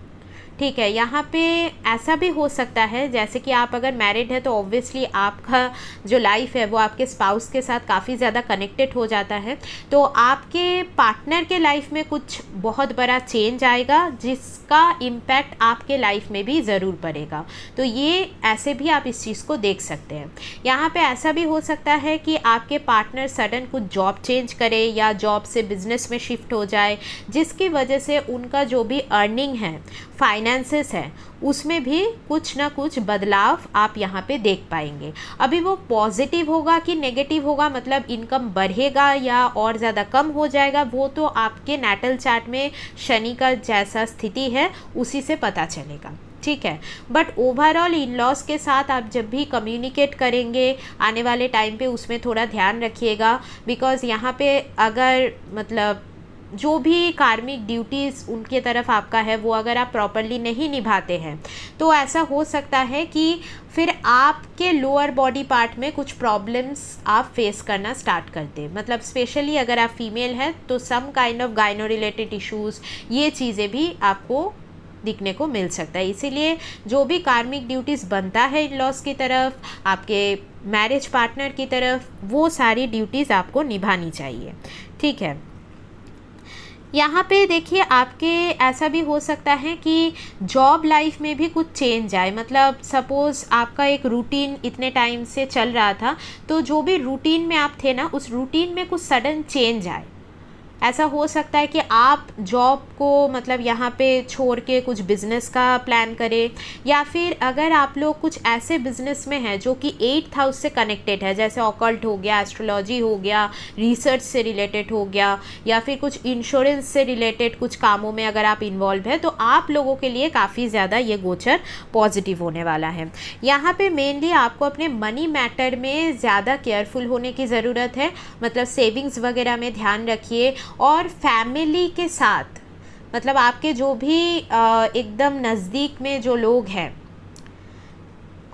ठीक है, यहाँ पे ऐसा भी हो सकता है जैसे कि आप अगर मैरिड है तो ऑब्वियसली आपका जो लाइफ है वो आपके स्पाउस के साथ काफ़ी ज़्यादा कनेक्टेड हो जाता है। तो आपके पार्टनर के लाइफ में कुछ बहुत बड़ा चेंज आएगा जिसका इम्पैक्ट आपके लाइफ में भी ज़रूर पड़ेगा। तो ये ऐसे भी आप इस चीज़ को देख सकते हैं। यहाँ पे ऐसा भी हो सकता है कि आपके पार्टनर सडन कुछ जॉब चेंज करे या जॉब से बिजनेस में शिफ्ट हो जाए, जिसकी वजह से उनका जो भी अर्निंग है, फाइनेंसेस है, उसमें भी कुछ ना कुछ बदलाव आप यहाँ पे देख पाएंगे। अभी वो पॉजिटिव होगा कि नेगेटिव होगा, मतलब इनकम बढ़ेगा या और ज़्यादा कम हो जाएगा, वो तो आपके नैटल चार्ट में शनि का जैसा स्थिति है उसी से पता चलेगा। ठीक है, बट ओवरऑल इन लॉज के साथ आप जब भी कम्युनिकेट करेंगे आने वाले टाइम पे उसमें थोड़ा ध्यान रखिएगा। बिकॉज़ यहाँ पे अगर मतलब जो भी कार्मिक ड्यूटीज़ उनके तरफ आपका है वो अगर आप प्रॉपरली नहीं निभाते हैं तो ऐसा हो सकता है कि फिर आपके लोअर बॉडी पार्ट में कुछ प्रॉब्लम्स आप फेस करना स्टार्ट करते हैं। मतलब स्पेशली अगर आप फीमेल हैं तो some kind of gyno related issues, ये चीज़ें भी आपको दिखने को मिल सकता है। इसीलिए जो भी कार्मिक ड्यूटीज़ बनता है इन लॉज की तरफ, आपके मैरिज पार्टनर की तरफ, वो सारी ड्यूटीज़ आपको निभानी चाहिए। ठीक है, यहाँ पे देखिए आपके ऐसा भी हो सकता है कि जॉब लाइफ में भी कुछ चेंज आए। मतलब सपोज़ आपका एक रूटीन इतने टाइम से चल रहा था, तो जो भी रूटीन में आप थे ना उस रूटीन में कुछ सडन चेंज आए। ऐसा हो सकता है कि आप जॉब को मतलब यहाँ पे छोड़ के कुछ बिज़नेस का प्लान करें, या फिर अगर आप लोग कुछ ऐसे बिज़नेस में हैं जो कि 8th हाउस से कनेक्टेड है, जैसे ऑकल्ट हो गया, एस्ट्रोलॉजी हो गया, रिसर्च से रिलेटेड हो गया, या फिर कुछ इंश्योरेंस से रिलेटेड कुछ कामों में अगर आप इन्वॉल्व है, तो आप लोगों के लिए काफ़ी ज़्यादा ये गोचर पॉजिटिव होने वाला है। यहाँ पे मेनली आपको अपने मनी मैटर में ज़्यादा केयरफुल होने की ज़रूरत है। मतलब सेविंग्स वगैरह में ध्यान रखिए, और फैमिली के साथ मतलब आपके जो भी एकदम नज़दीक में जो लोग हैं,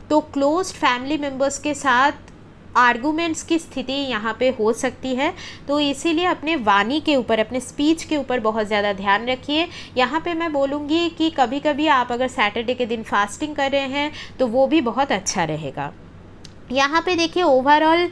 तो क्लोज्ड फैमिली मेम्बर्स के साथ आर्गूमेंट्स की स्थिति यहाँ पे हो सकती है। तो इसीलिए अपने वाणी के ऊपर, अपने स्पीच के ऊपर बहुत ज़्यादा ध्यान रखिए। यहाँ पे मैं बोलूँगी कि कभी कभी आप अगर सैटरडे के दिन फास्टिंग कर रहे हैं तो वो भी बहुत अच्छा रहेगा। यहाँ पे देखिए ओवरऑल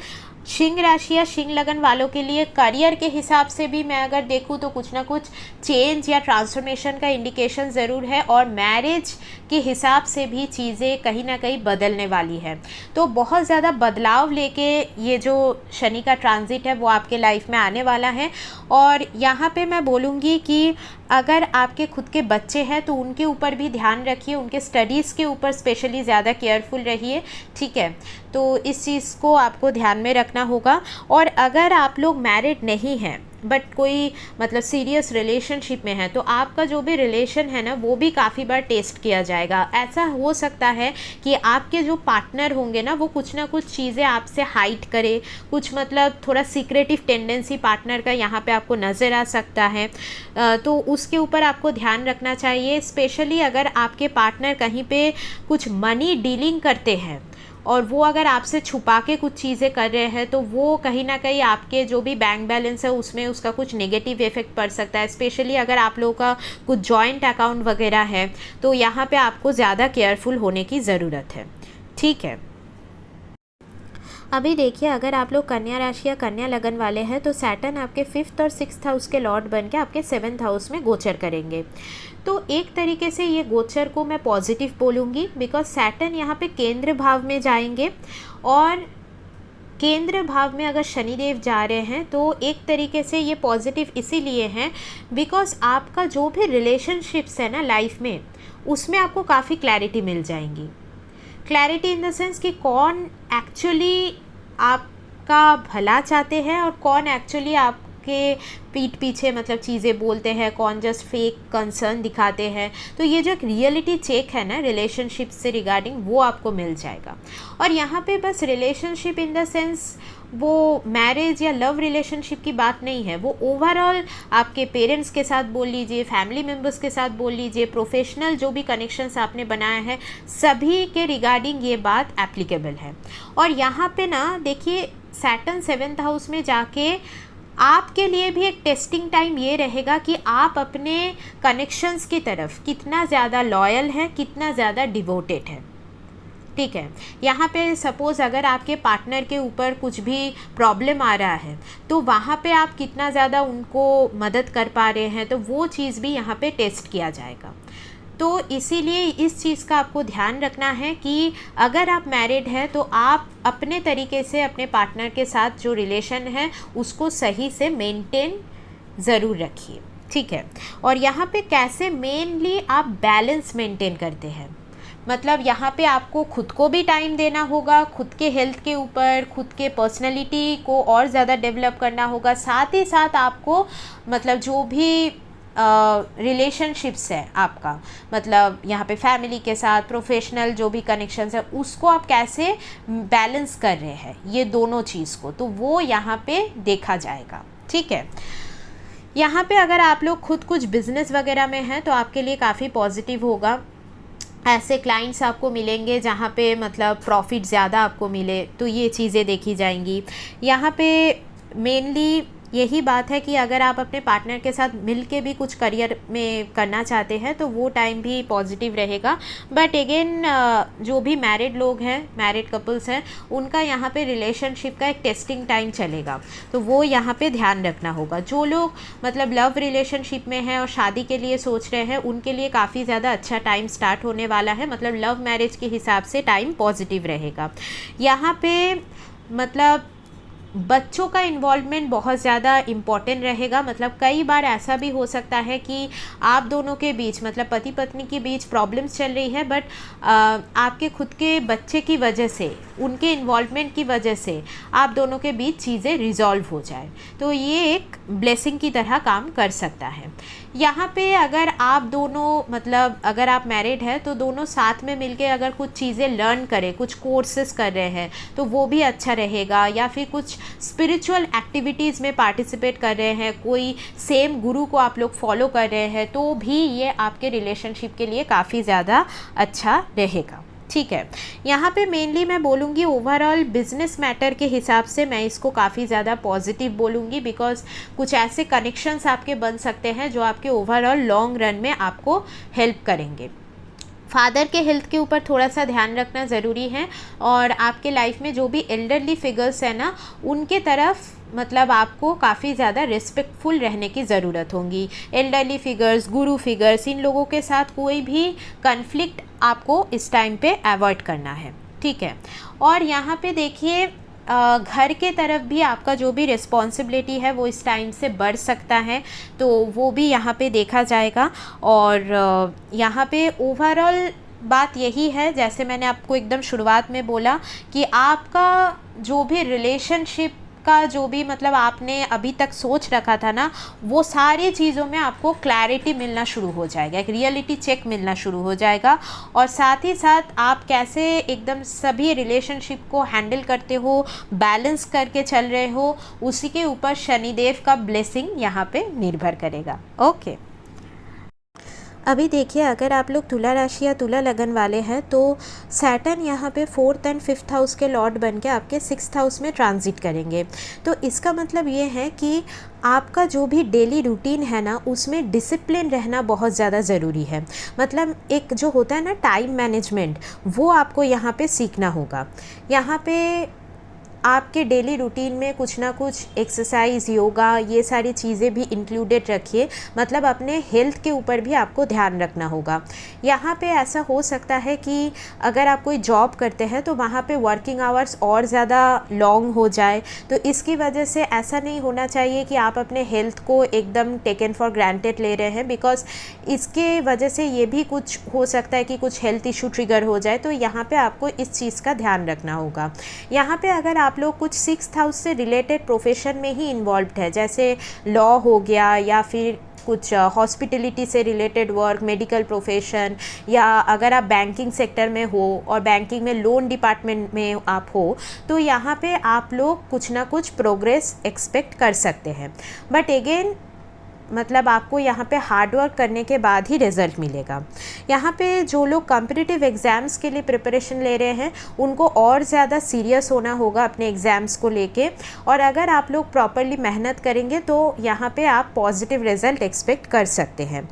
सिंह राशि या सिंह लगन वालों के लिए करियर के हिसाब से भी मैं अगर देखूँ तो कुछ ना कुछ चेंज या ट्रांसफॉर्मेशन का इंडिकेशन ज़रूर है, और मैरिज के हिसाब से भी चीज़ें कहीं ना कहीं बदलने वाली है। तो बहुत ज़्यादा बदलाव लेके ये जो शनि का ट्रांजिट है वो आपके लाइफ में आने वाला है। और यहाँ पे मैं बोलूँगी कि अगर आपके खुद के बच्चे हैं तो उनके ऊपर भी ध्यान रखिए, उनके स्टडीज़ के ऊपर स्पेशली ज़्यादा केयरफुल रहिए। ठीक है, तो इस चीज़ को आपको ध्यान में रखना होगा। और अगर आप लोग मैरिड नहीं हैं बट कोई मतलब सीरियस रिलेशनशिप में है तो आपका जो भी रिलेशन है ना वो भी काफ़ी बार टेस्ट किया जाएगा। ऐसा हो सकता है कि आपके जो पार्टनर होंगे ना वो कुछ ना कुछ चीज़ें आपसे हाइड करे, कुछ मतलब थोड़ा सीक्रेटिव टेंडेंसी पार्टनर का यहाँ पे आपको नज़र आ सकता है। तो उसके ऊपर आपको ध्यान रखना चाहिए, स्पेशली अगर आपके पार्टनर कहीं पे कुछ मनी डीलिंग करते हैं और वो अगर आपसे छुपा के कुछ चीज़ें कर रहे हैं तो वो कहीं ना कहीं आपके जो भी बैंक बैलेंस है उसमें उसका कुछ नेगेटिव इफेक्ट पड़ सकता है। स्पेशली अगर आप लोगों का कुछ जॉइंट अकाउंट वगैरह है तो यहाँ पे आपको ज़्यादा केयरफुल होने की ज़रूरत है। ठीक है, अभी देखिए अगर आप लोग कन्या राशि या कन्या लगन वाले हैं तो सैटर्न आपके 5th और 6th हाउस के लॉर्ड बन के आपके 7th हाउस में गोचर करेंगे। तो एक तरीके से ये गोचर को मैं पॉजिटिव बोलूँगी, बिकॉज सैटर्न यहाँ पे केंद्र भाव में जाएंगे और केंद्र भाव में अगर शनिदेव जा रहे हैं तो एक तरीके से ये पॉजिटिव इसीलिए हैं बिकॉज आपका जो भी रिलेशनशिप्स है ना लाइफ में उसमें आपको काफ़ी क्लैरिटी मिल जाएंगी। क्लैरिटी इन द सेंस कि कौन एक्चुअली आपका भला चाहते हैं और कौन एक्चुअली आपके पीठ पीछे मतलब चीज़ें बोलते हैं, कौन जस्ट फेक कंसर्न दिखाते हैं। तो ये जो एक रियलिटी चेक है ना रिलेशनशिप से रिगार्डिंग वो आपको मिल जाएगा। और यहाँ पे बस रिलेशनशिप इन द सेंस वो मैरिज या लव रिलेशनशिप की बात नहीं है, वो ओवरऑल आपके पेरेंट्स के साथ बोल लीजिए, फैमिली मेम्बर्स के साथ बोल लीजिए, प्रोफेशनल जो भी कनेक्शंस आपने बनाया है सभी के रिगार्डिंग ये बात एप्लीकेबल है। और यहाँ पे ना देखिए सैटर्न 7th हाउस में जाके आपके लिए भी एक टेस्टिंग टाइम ये रहेगा कि आप अपने कनेक्शंस की तरफ कितना ज़्यादा लॉयल है, कितना ज़्यादा डिवोटेड है। ठीक है, यहाँ पे सपोज़ अगर आपके पार्टनर के ऊपर कुछ भी प्रॉब्लम आ रहा है तो वहाँ पे आप कितना ज़्यादा उनको मदद कर पा रहे हैं, तो वो चीज़ भी यहाँ पे टेस्ट किया जाएगा। तो इसीलिए इस चीज़ का आपको ध्यान रखना है कि अगर आप मैरिड हैं तो आप अपने तरीके से अपने पार्टनर के साथ जो रिलेशन है उसको सही से मेंटेन ज़रूर रखिए। ठीक है, और यहाँ पे कैसे मेनली आप बैलेंस मेंटेन करते हैं, मतलब यहाँ पे आपको खुद को भी टाइम देना होगा, खुद के हेल्थ के ऊपर, खुद के पर्सनैलिटी को और ज़्यादा डेवलप करना होगा, साथ ही साथ आपको मतलब जो भी रिलेशनशिप्स है आपका, मतलब यहाँ पे फैमिली के साथ प्रोफेशनल जो भी कनेक्शंस है उसको आप कैसे बैलेंस कर रहे हैं ये दोनों चीज़ को, तो वो यहाँ पे देखा जाएगा। ठीक है, यहाँ पे अगर आप लोग खुद कुछ बिजनेस वगैरह में हैं तो आपके लिए काफ़ी पॉजिटिव होगा। ऐसे क्लाइंट्स आपको मिलेंगे जहाँ पे मतलब प्रॉफिट ज़्यादा आपको मिले, तो ये चीज़ें देखी जाएंगी। यहाँ पे मेनली यही बात है कि अगर आप अपने पार्टनर के साथ मिल के भी कुछ करियर में करना चाहते हैं तो वो टाइम भी पॉजिटिव रहेगा। बट अगेन जो भी मैरिड लोग हैं, मैरिड कपल्स हैं, उनका यहाँ पे रिलेशनशिप का एक टेस्टिंग टाइम चलेगा, तो वो यहाँ पे ध्यान रखना होगा। जो लोग मतलब लव रिलेशनशिप में हैं और शादी के लिए सोच रहे हैं उनके लिए काफ़ी ज़्यादा अच्छा टाइम स्टार्ट होने वाला है, मतलब लव मैरिज के हिसाब से टाइम पॉजिटिव रहेगा। यहाँ पे मतलब बच्चों का इन्वॉल्वमेंट बहुत ज़्यादा इम्पॉर्टेंट रहेगा। मतलब कई बार ऐसा भी हो सकता है कि आप दोनों के बीच मतलब पति पत्नी के बीच प्रॉब्लम्स चल रही है, बट आपके खुद के बच्चे की वजह से, उनके इन्वॉल्वमेंट की वजह से आप दोनों के बीच चीज़ें रिजॉल्व हो जाए, तो ये एक ब्लेसिंग की तरह काम कर सकता है। यहाँ पे अगर आप दोनों मतलब अगर आप मैरिड हैं तो दोनों साथ में मिलके अगर कुछ चीज़ें लर्न करें, कुछ कोर्सेज कर रहे हैं तो वो भी अच्छा रहेगा, या फिर कुछ स्पिरिचुअल एक्टिविटीज़ में पार्टिसिपेट कर रहे हैं, कोई सेम गुरु को आप लोग फॉलो कर रहे हैं, तो भी ये आपके रिलेशनशिप के लिए काफ़ी ज़्यादा अच्छा रहेगा। ठीक है, यहाँ पे मेनली मैं बोलूँगी ओवरऑल बिजनेस मैटर के हिसाब से मैं इसको काफ़ी ज़्यादा पॉजिटिव बोलूँगी, बिकॉज कुछ ऐसे कनेक्शंस आपके बन सकते हैं जो आपके ओवरऑल लॉन्ग रन में आपको हेल्प करेंगे। फादर के हेल्थ के ऊपर थोड़ा सा ध्यान रखना ज़रूरी है, और आपके लाइफ में जो भी एल्डरली फिगर्स है ना उनके तरफ मतलब आपको काफ़ी ज़्यादा रिस्पेक्टफुल रहने की ज़रूरत होगी। एल्डरली फिगर्स, गुरु फिगर्स, इन लोगों के साथ कोई भी कन्फ्लिक्ट आपको इस टाइम पे अवॉइड करना है। ठीक है, और यहाँ पे देखिए घर के तरफ भी आपका जो भी रिस्पॉन्सिबिलिटी है वो इस टाइम से बढ़ सकता है, तो वो भी यहाँ पे देखा जाएगा। और यहाँ पे ओवरऑल बात यही है, जैसे मैंने आपको एकदम शुरुआत में बोला कि आपका जो भी रिलेशनशिप आपका जो भी मतलब आपने अभी तक सोच रखा था ना, वो सारी चीज़ों में आपको क्लैरिटी मिलना शुरू हो जाएगा, एक रियलिटी चेक मिलना शुरू हो जाएगा। और साथ ही साथ आप कैसे एकदम सभी रिलेशनशिप को हैंडल करते हो, बैलेंस करके चल रहे हो, उसी के ऊपर शनिदेव का ब्लेसिंग यहाँ पे निर्भर करेगा। ओके, अभी देखिए अगर आप लोग तुला राशि या तुला लगन वाले हैं तो सैटर्न यहाँ पे 4th एंड 5th हाउस के लॉर्ड बन के आपके 6th हाउस में ट्रांजिट करेंगे। तो इसका मतलब ये है कि आपका जो भी डेली रूटीन है ना, उसमें डिसिप्लिन रहना बहुत ज़्यादा ज़रूरी है। मतलब एक जो होता है ना टाइम मैनेजमेंट, वो आपको यहाँ पे सीखना होगा। यहाँ पे आपके डेली रूटीन में कुछ ना कुछ एक्सरसाइज, योगा, ये सारी चीज़ें भी इंक्लूडेड रखिए। मतलब अपने हेल्थ के ऊपर भी आपको ध्यान रखना होगा। यहाँ पे ऐसा हो सकता है कि अगर आप कोई जॉब करते हैं तो वहाँ पे वर्किंग आवर्स और ज़्यादा लॉन्ग हो जाए, तो इसकी वजह से ऐसा नहीं होना चाहिए कि आप अपने हेल्थ को एकदम टेकन फॉर ग्रांटेड ले रहे हैं, बिकॉज इसके वजह से ये भी कुछ हो सकता है कि कुछ हेल्थ इशू ट्रिगर हो जाए। तो यहाँ पे आपको इस चीज़ का ध्यान रखना होगा। यहाँ पे अगर आप लोग कुछ 6th हाउस से रिलेटेड प्रोफेशन में ही इन्वॉल्व्ड है, जैसे लॉ हो गया या फिर कुछ हॉस्पिटलिटी से रिलेटेड वर्क, मेडिकल प्रोफेशन, या अगर आप बैंकिंग सेक्टर में हो और बैंकिंग में लोन डिपार्टमेंट में आप हो, तो यहाँ पे आप लोग कुछ ना कुछ प्रोग्रेस एक्सपेक्ट कर सकते हैं। बट अगेन मतलब आपको यहाँ पे हार्ड वर्क करने के बाद ही रिज़ल्ट मिलेगा। यहाँ पे जो लोग कॉम्पिटिटिव एग्ज़ाम्स के लिए प्रिपरेशन ले रहे हैं, उनको और ज़्यादा सीरियस होना होगा अपने एग्ज़ाम्स को लेके। और अगर आप लोग प्रॉपरली मेहनत करेंगे तो यहाँ पे आप पॉजिटिव रिज़ल्ट एक्सपेक्ट कर सकते हैं।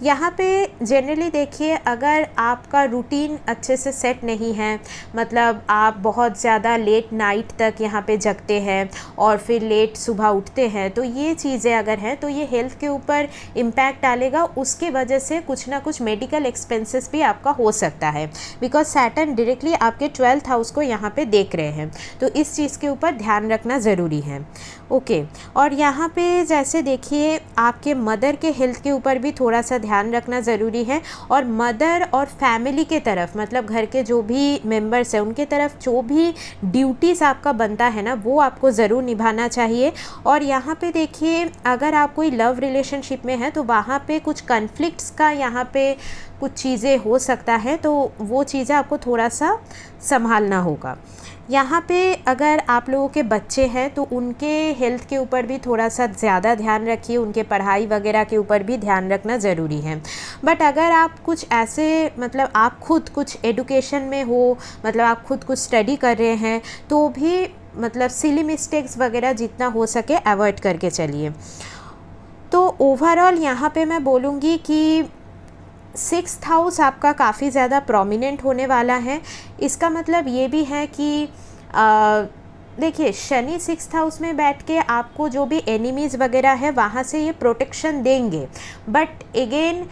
यहाँ पे जनरली देखिए, अगर आपका रूटीन अच्छे से सेट नहीं है, मतलब आप बहुत ज़्यादा लेट नाइट तक यहाँ पे जगते हैं और फिर लेट सुबह उठते हैं, तो ये चीज़ें अगर हैं तो ये हेल्थ के ऊपर इम्पैक्ट डालेगा। उसके वजह से कुछ ना कुछ मेडिकल एक्सपेंसेस भी आपका हो सकता है, बिकॉज सैटर्न डायरेक्टली आपके 12th हाउस को यहाँ पे देख रहे हैं। तो इस चीज़ के ऊपर ध्यान रखना ज़रूरी है। ओके, और यहाँ पे जैसे देखिए आपके मदर के हेल्थ के ऊपर भी थोड़ा सा ध्यान रखना ज़रूरी है। और मदर और फैमिली के तरफ, मतलब घर के जो भी मेंबर्स हैं उनके तरफ जो भी ड्यूटीज़ आपका बनता है ना, वो आपको ज़रूर निभाना चाहिए। और यहाँ पे देखिए अगर आप कोई लव रिलेशनशिप में हैं तो वहाँ पे कुछ कन्फ्लिक्ट्स का यहाँ पे कुछ चीज़ें हो सकता है, तो वो चीज़ें आपको थोड़ा सा संभालना होगा। यहाँ पे अगर आप लोगों के बच्चे हैं तो उनके हेल्थ के ऊपर भी थोड़ा सा ज़्यादा ध्यान रखिए, उनके पढ़ाई वगैरह के ऊपर भी ध्यान रखना ज़रूरी है। बट अगर आप कुछ ऐसे मतलब आप खुद कुछ एडुकेशन में हो, मतलब आप खुद कुछ स्टडी कर रहे हैं, तो भी मतलब सिली मिस्टेक्स वगैरह जितना हो सके अवॉइड करके चलिए। तो ओवरऑल यहाँ पे मैं बोलूँगी कि 6th हाउस आपका काफ़ी ज़्यादा प्रोमिनेंट होने वाला है। इसका मतलब ये भी है कि देखिए शनि 6th हाउस में बैठ के आपको जो भी एनिमीज़ वगैरह है वहाँ से ये प्रोटेक्शन देंगे। बट अगेन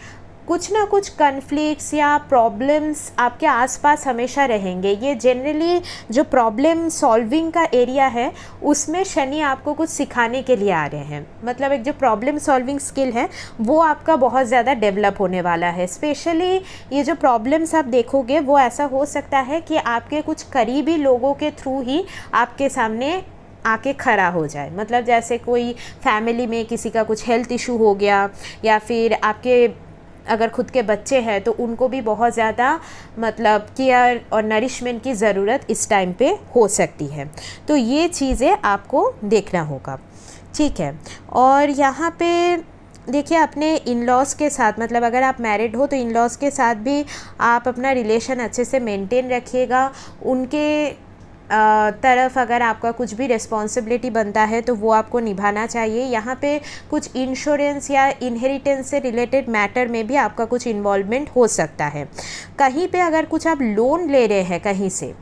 कुछ ना कुछ कन्फ्लिक्ट्स या प्रॉब्लम्स आपके आसपास हमेशा रहेंगे। ये जनरली जो प्रॉब्लम सॉल्विंग का एरिया है उसमें शनि आपको कुछ सिखाने के लिए आ रहे हैं। मतलब एक जो प्रॉब्लम सॉल्विंग स्किल है वो आपका बहुत ज़्यादा डेवलप होने वाला है। स्पेशली ये जो प्रॉब्लम्स आप देखोगे वो ऐसा हो सकता है कि आपके कुछ करीबी लोगों के थ्रू ही आपके सामने आके खड़ा हो जाए। मतलब जैसे कोई फैमिली में किसी का कुछ हेल्थ इशू हो गया, या फिर आपके अगर खुद के बच्चे हैं तो उनको भी बहुत ज़्यादा मतलब केयर और नरिशमेंट की ज़रूरत इस टाइम पे हो सकती है। तो ये चीज़ें आपको देखना होगा, ठीक है। और यहाँ पे देखिए अपने इन लॉज़ के साथ, मतलब अगर आप मैरिड हो तो इन लॉज़ के साथ भी आप अपना रिलेशन अच्छे से मेंटेन रखिएगा। उनके तरफ अगर आपका कुछ भी रिस्पॉन्सिबिलिटी बनता है तो वो आपको निभाना चाहिए। यहाँ पे कुछ इंश्योरेंस या इनहेरिटेंस से रिलेटेड मैटर में भी आपका कुछ इन्वॉल्वमेंट हो सकता है। कहीं पे अगर कुछ आप लोन ले रहे हैं कहीं से,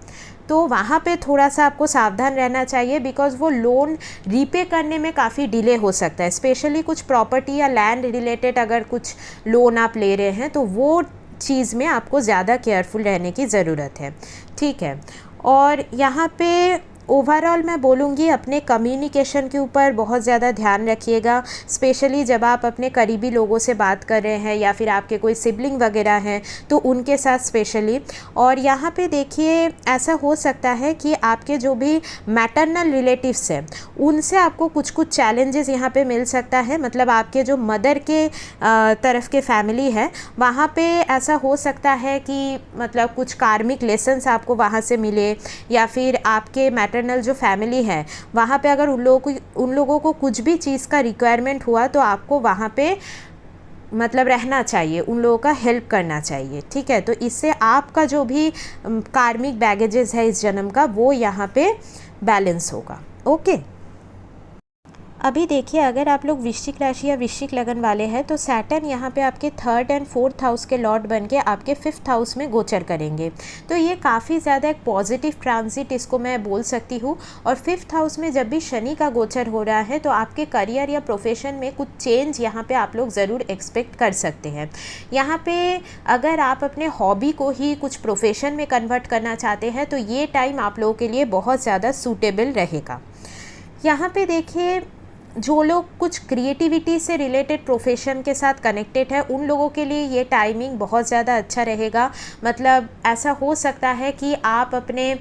तो वहाँ पे थोड़ा सा आपको सावधान रहना चाहिए, बिकॉज़ वो लोन रीपे करने में काफ़ी डिले हो सकता है। स्पेशली कुछ प्रॉपर्टी या लैंड रिलेटेड अगर कुछ लोन आप ले रहे हैं तो वो चीज़ में आपको ज़्यादा केयरफुल रहने की ज़रूरत है, ठीक है। और यहाँ पे ओवरऑल मैं बोलूँगी अपने कम्युनिकेशन के ऊपर बहुत ज़्यादा ध्यान रखिएगा, स्पेशली जब आप अपने करीबी लोगों से बात कर रहे हैं या फिर आपके कोई सिबलिंग वगैरह हैं तो उनके साथ स्पेशली। और यहाँ पे देखिए ऐसा हो सकता है कि आपके जो भी मैटरनल रिलेटिव्स हैं उनसे आपको कुछ कुछ चैलेंजेस यहाँ पे मिल सकता है, मतलब आपके जो मदर के तरफ के फैमिली है वहाँ पे ऐसा हो सकता है कि मतलब कुछ कार्मिक लेसन्स आपको वहाँ से मिले, या फिर आपके मैटरनल जो फैमिली है वहाँ पे अगर उन लोगों को कुछ भी चीज़ का रिक्वायरमेंट हुआ तो आपको वहाँ पे मतलब रहना चाहिए, उन लोगों का हेल्प करना चाहिए, ठीक है। तो इससे आपका जो भी कार्मिक बैगेजेस है इस जन्म का वो यहाँ पे बैलेंस होगा। ओके, अभी देखिए अगर आप लोग वृश्चिक राशि या वृश्चिक लगन वाले हैं तो सैटर्न यहाँ पे आपके 3rd एंड 4th हाउस के लॉर्ड बन के आपके 5th हाउस में गोचर करेंगे। तो ये काफ़ी ज़्यादा एक पॉजिटिव ट्रांजिट इसको मैं बोल सकती हूँ। और 5th हाउस में जब भी शनि का गोचर हो रहा है तो आपके करियर या प्रोफेशन में कुछ चेंज यहाँ पर आप लोग ज़रूर एक्सपेक्ट कर सकते हैं। यहाँ पर अगर आप अपने हॉबी को ही कुछ प्रोफेशन में कन्वर्ट करना चाहते हैं तो ये टाइम आप लोगों के लिए बहुत ज़्यादा सूटेबल रहेगा। यहाँ पे देखिए जो लोग कुछ क्रिएटिविटी से रिलेटेड प्रोफेशन के साथ कनेक्टेड है उन लोगों के लिए ये टाइमिंग बहुत ज़्यादा अच्छा रहेगा। मतलब ऐसा हो सकता है कि आप अपने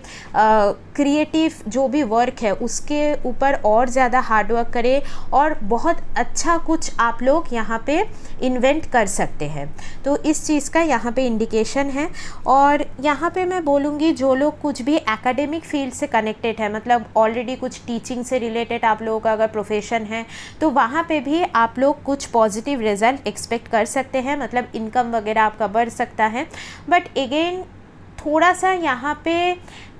क्रिएटिव जो भी वर्क है उसके ऊपर और ज़्यादा हार्डवर्क करें और बहुत अच्छा कुछ आप लोग यहाँ पे इन्वेंट कर सकते हैं। तो इस चीज़ का यहाँ पे इंडिकेशन है। और यहाँ पे मैं बोलूँगी जो लोग कुछ भी एकेडमिक फील्ड से कनेक्टेड है, मतलब ऑलरेडी कुछ टीचिंग से रिलेटेड आप लोगों का अगर प्रोफेशन है तो वहाँ पे भी आप लोग कुछ पॉजिटिव रिजल्ट एक्सपेक्ट कर सकते हैं, मतलब इनकम वगैरह आपका बढ़ सकता है। बट अगेन थोड़ा सा यहाँ पे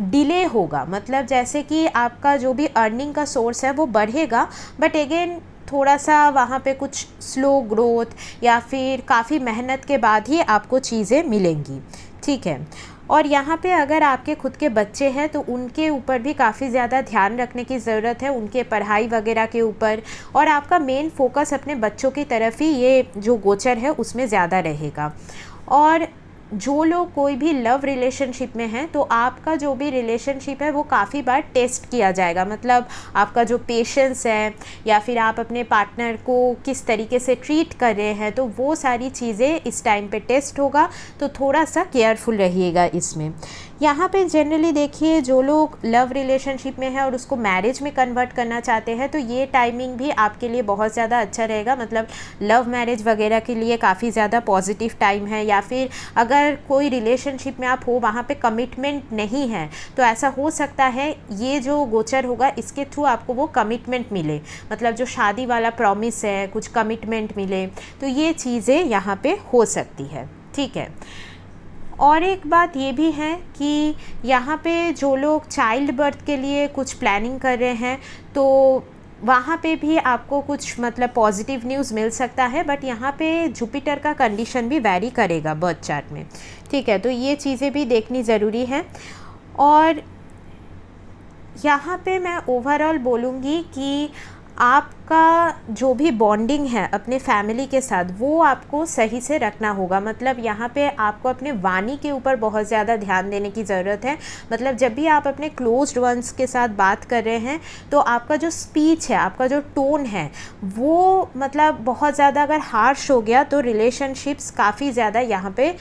डिले होगा, मतलब जैसे कि आपका जो भी अर्निंग का सोर्स है वो बढ़ेगा बट अगेन थोड़ा सा वहाँ पे कुछ स्लो ग्रोथ या फिर काफ़ी मेहनत के बाद ही आपको चीज़ें मिलेंगी, ठीक है। और यहाँ पे अगर आपके खुद के बच्चे हैं तो उनके ऊपर भी काफ़ी ज़्यादा ध्यान रखने की ज़रूरत है, उनके पढ़ाई वगैरह के ऊपर। और आपका मेन फोकस अपने बच्चों की तरफ ही ये जो गोचर है उसमें ज़्यादा रहेगा। और जो लोग कोई भी लव रिलेशनशिप में हैं तो आपका जो भी रिलेशनशिप है वो काफ़ी बार टेस्ट किया जाएगा, मतलब आपका जो पेशेंस है या फिर आप अपने पार्टनर को किस तरीके से ट्रीट कर रहे हैं तो वो सारी चीज़ें इस टाइम पे टेस्ट होगा। तो थोड़ा सा केयरफुल रहिएगा इसमें। यहाँ पे जनरली देखिए जो लोग लव रिलेशनशिप में है और उसको मैरिज में कन्वर्ट करना चाहते हैं तो ये टाइमिंग भी आपके लिए बहुत ज़्यादा अच्छा रहेगा, मतलब लव मैरिज वगैरह के लिए काफ़ी ज़्यादा पॉजिटिव टाइम है। या फिर अगर कोई रिलेशनशिप में आप हो वहाँ पे कमिटमेंट नहीं है तो ऐसा हो सकता है ये जो गोचर होगा इसके थ्रू आपको वो कमिटमेंट मिले, मतलब जो शादी वाला प्रॉमिस है कुछ कमिटमेंट मिले, तो ये चीज़ें यहाँ पे हो सकती है, ठीक है। और एक बात ये भी है कि यहाँ पे जो लोग चाइल्ड बर्थ के लिए कुछ प्लानिंग कर रहे हैं तो वहाँ पे भी आपको कुछ मतलब पॉजिटिव न्यूज़ मिल सकता है। बट यहाँ पे जुपिटर का कंडीशन भी वैरी करेगा बर्थ चार्ट में, ठीक है। तो ये चीज़ें भी देखनी ज़रूरी है। और यहाँ पे मैं ओवरऑल बोलूँगी कि आपका जो भी बॉन्डिंग है अपने फैमिली के साथ वो आपको सही से रखना होगा, मतलब यहाँ पे आपको अपने वाणी के ऊपर बहुत ज़्यादा ध्यान देने की ज़रूरत है। मतलब जब भी आप अपने क्लोज्ड वंस के साथ बात कर रहे हैं तो आपका जो स्पीच है, आपका जो टोन है वो मतलब बहुत ज़्यादा अगर हार्श हो गया तो रिलेशनशिप्स काफ़ी ज़्यादा यहाँ पे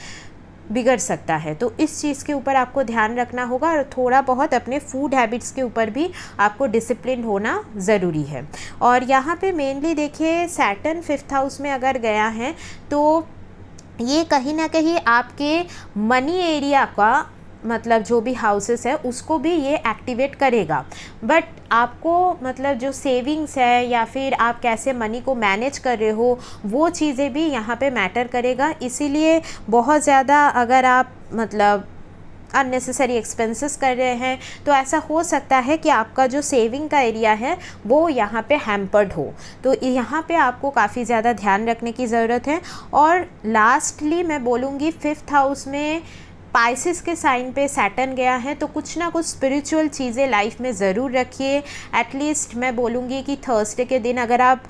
बिगड़ सकता है। तो इस चीज़ के ऊपर आपको ध्यान रखना होगा और थोड़ा बहुत अपने फूड हैबिट्स के ऊपर भी आपको डिसिप्लिन होना ज़रूरी है। और यहाँ पे मेनली देखिए सैटर्न 5th हाउस में अगर गया है तो ये कहीं ना कहीं आपके मनी एरिया का मतलब जो भी हाउसेस है उसको भी ये एक्टिवेट करेगा। बट आपको मतलब जो सेविंग्स है या फिर आप कैसे मनी को मैनेज कर रहे हो वो चीज़ें भी यहाँ पे मैटर करेगा। इसीलिए बहुत ज़्यादा अगर आप मतलब अननेसेसरी एक्सपेंसेस कर रहे हैं तो ऐसा हो सकता है कि आपका जो सेविंग का एरिया है वो यहाँ पे हैम्पर्ड हो। तो यहाँ पे आपको काफ़ी ज़्यादा ध्यान रखने की ज़रूरत है। और लास्टली मैं बोलूँगी 5th हाउस में पाइसेस के साइन पे सैटर्न गया है, तो कुछ ना कुछ स्पिरिचुअल चीज़ें लाइफ में ज़रूर रखिए। एटलीस्ट मैं बोलूँगी कि थर्सडे के दिन अगर आप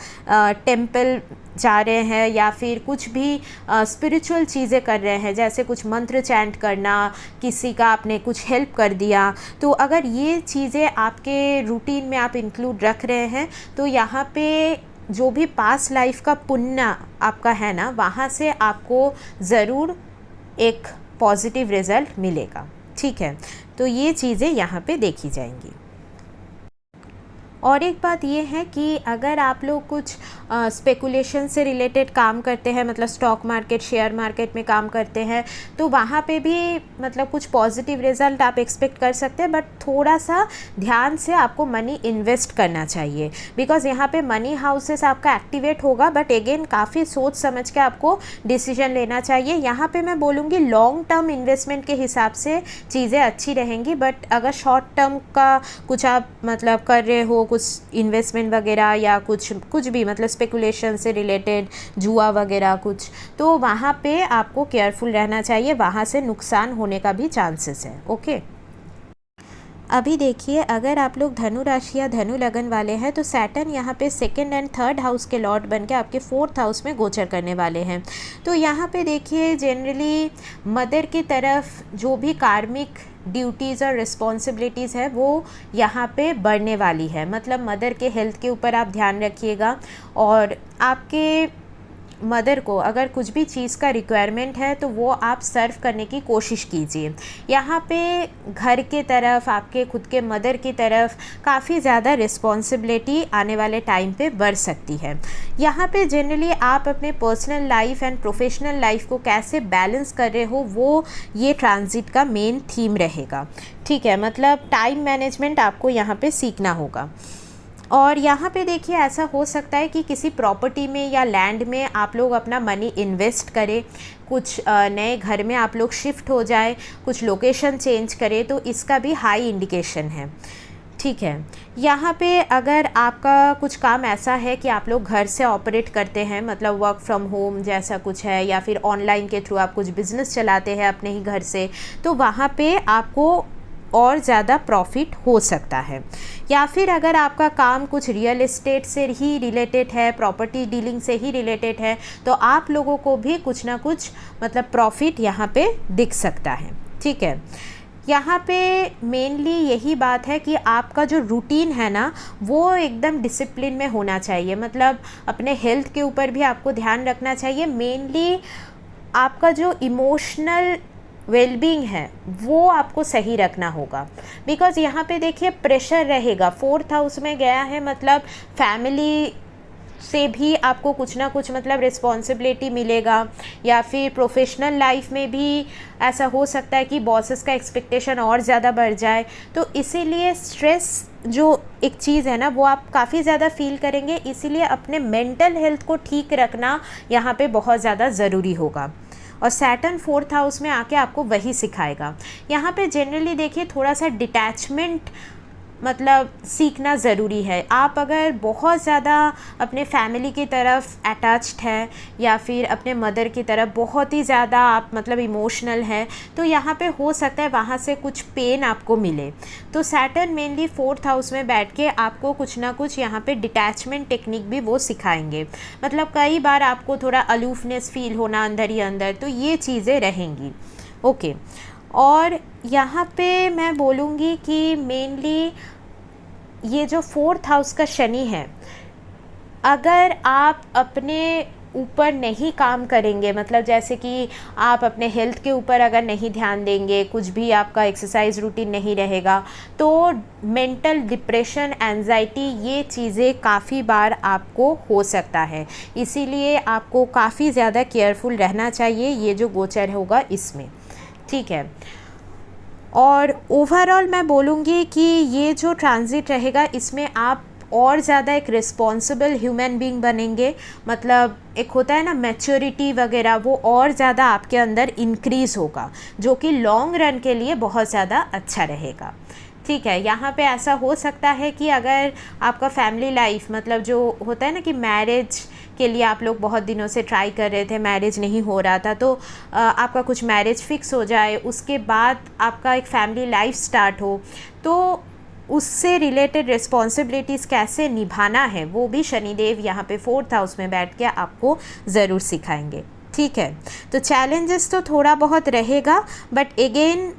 टेम्पल जा रहे हैं या फिर कुछ भी स्पिरिचुअल चीज़ें कर रहे हैं, जैसे कुछ मंत्र चैंट करना, किसी का आपने कुछ हेल्प कर दिया, तो अगर ये चीज़ें आपके रूटीन में आप इंक्लूड रख रहे हैं तो यहाँ पे जो भी पास्ट लाइफ का पुण्य आपका है ना, वहाँ से आपको ज़रूर एक पॉजिटिव रिज़ल्ट मिलेगा। ठीक है, तो ये चीज़ें यहाँ पे देखी जाएंगी। और एक बात ये है कि अगर आप लोग कुछ स्पेकुलेशन से रिलेटेड काम करते हैं, मतलब स्टॉक मार्केट, शेयर मार्केट में काम करते हैं, तो वहाँ पे भी मतलब कुछ पॉजिटिव रिज़ल्ट आप एक्सपेक्ट कर सकते हैं, बट थोड़ा सा ध्यान से आपको मनी इन्वेस्ट करना चाहिए, बिकॉज़ यहाँ पे मनी हाउसेस आपका एक्टिवेट होगा, बट अगेन काफ़ी सोच समझ के आपको डिसीजन लेना चाहिए। यहाँ पे मैं बोलूँगी लॉन्ग टर्म इन्वेस्टमेंट के हिसाब से चीज़ें अच्छी रहेंगी, बट अगर शॉर्ट टर्म का कुछ आप मतलब कर रहे हो, कुछ इन्वेस्टमेंट वगैरह या कुछ भी मतलब स्पेकुलेशन से रिलेटेड, जुआ वगैरह कुछ, तो वहाँ पे आपको केयरफुल रहना चाहिए, वहाँ से नुकसान होने का भी चांसेस है। ओके, अभी देखिए अगर आप लोग धनु राशि या धनु लगन वाले हैं तो सैटर्न यहाँ पे सेकंड एंड थर्ड हाउस के लॉर्ड बन के आपके फोर्थ हाउस में गोचर करने वाले हैं। तो यहाँ पे देखिए जनरली मदर की तरफ जो भी कार्मिक ड्यूटीज़ और रिस्पॉन्सिबिलिटीज़ है वो यहाँ पे बढ़ने वाली है। मतलब मदर के हेल्थ के ऊपर आप ध्यान रखिएगा, और आपके मदर को अगर कुछ भी चीज़ का रिक्वायरमेंट है तो वो आप सर्व करने की कोशिश कीजिए। यहाँ पे घर के तरफ, आपके खुद के मदर की तरफ काफ़ी ज़्यादा रिस्पॉन्सिबिलिटी आने वाले टाइम पे बढ़ सकती है। यहाँ पे जनरली आप अपने personal life and professional life को कैसे बैलेंस कर रहे हो, वो ये ट्रांजिट का मेन थीम रहेगा। ठीक है, मतलब टाइम मैनेजमेंट आपको यहाँ पे सीखना होगा। और यहाँ पे देखिए ऐसा हो सकता है कि किसी प्रॉपर्टी में या लैंड में आप लोग अपना मनी इन्वेस्ट करें, कुछ नए घर में आप लोग शिफ्ट हो जाए, कुछ लोकेशन चेंज करें, तो इसका भी हाई इंडिकेशन है। ठीक है, यहाँ पे अगर आपका कुछ काम ऐसा है कि आप लोग घर से ऑपरेट करते हैं, मतलब वर्क फ्रॉम होम जैसा कुछ है, या फिर ऑनलाइन के थ्रू आप कुछ बिज़नेस चलाते हैं अपने ही घर से, तो वहाँ पे आपको और ज़्यादा प्रॉफिट हो सकता है। या फिर अगर आपका काम कुछ रियल एस्टेट से ही रिलेटेड है, प्रॉपर्टी डीलिंग से ही रिलेटेड है, तो आप लोगों को भी कुछ ना कुछ मतलब प्रॉफिट यहाँ पे दिख सकता है। ठीक है, यहाँ पे मेनली यही बात है कि आपका जो रूटीन है ना वो एकदम डिसिप्लिन में होना चाहिए। मतलब अपने हेल्थ के ऊपर भी आपको ध्यान रखना चाहिए। मेनली आपका जो इमोशनल वेलबींग है वो आपको सही रखना होगा, बिकॉज़ यहाँ पे देखिए प्रेशर रहेगा। फोर्थ हाउस में गया है, मतलब फैमिली से भी आपको कुछ ना कुछ मतलब रिस्पॉन्सिबिलिटी मिलेगा, या फिर प्रोफेशनल लाइफ में भी ऐसा हो सकता है कि बॉसेस का एक्सपेक्टेशन और ज़्यादा बढ़ जाए। तो इसीलिए स्ट्रेस जो एक चीज़ है ना वो आप काफ़ी ज़्यादा फील करेंगे, इसीलिए अपने मेंटल हेल्थ को ठीक रखना यहाँ पे बहुत ज़्यादा ज़रूरी होगा। और सैटर्न फोर्थ हाउस में आके आपको वही सिखाएगा। यहाँ पे जनरली देखिए थोड़ा सा डिटैचमेंट मतलब सीखना ज़रूरी है। आप अगर बहुत ज़्यादा अपने फैमिली की तरफ अटैच्ड है, या फिर अपने मदर की तरफ बहुत ही ज़्यादा आप मतलब इमोशनल है, तो यहाँ पे हो सकता है वहाँ से कुछ पेन आपको मिले। तो सैटर्न मेनली फोर्थ हाउस में बैठ के आपको कुछ ना कुछ यहाँ पे डिटैचमेंट टेक्निक भी वो सिखाएंगे। मतलब कई बार आपको थोड़ा अलूफनेस फील होना अंदर ही अंदर, तो ये चीज़ें रहेंगी। ओके, और यहाँ पे मैं बोलूँगी कि मेनली ये जो फोर्थ हाउस का शनि है, अगर आप अपने ऊपर नहीं काम करेंगे, मतलब जैसे कि आप अपने हेल्थ के ऊपर अगर नहीं ध्यान देंगे, कुछ भी आपका एक्सरसाइज रूटीन नहीं रहेगा, तो मेंटल डिप्रेशन, एंजाइटी, ये चीज़ें काफ़ी बार आपको हो सकता है। इसीलिए आपको काफ़ी ज़्यादा केयरफुल रहना चाहिए ये जो गोचर होगा इसमें। ठीक है, और ओवरऑल मैं बोलूँगी कि ये जो ट्रांजिट रहेगा इसमें आप और ज़्यादा एक रिस्पॉन्सिबल ह्यूमन बीइंग बनेंगे। मतलब एक होता है ना मैच्योरिटी वगैरह, वो और ज़्यादा आपके अंदर इंक्रीज़ होगा, जो कि लॉन्ग रन के लिए बहुत ज़्यादा अच्छा रहेगा। ठीक है, यहाँ पे ऐसा हो सकता है कि अगर आपका फैमिली लाइफ मतलब जो होता है ना कि मैरिज के लिए आप लोग बहुत दिनों से ट्राई कर रहे थे, मैरिज नहीं हो रहा था, तो आपका कुछ मैरिज फिक्स हो जाए, उसके बाद आपका एक फैमिली लाइफ स्टार्ट हो, तो उससे रिलेटेड रिस्पॉन्सिबिलिटीज़ कैसे निभाना है वो भी शनिदेव यहाँ पे 4th हाउस में बैठ के आपको ज़रूर सिखाएंगे। ठीक है, तो चैलेंजेस तो थोड़ा बहुत रहेगा, बट अगेन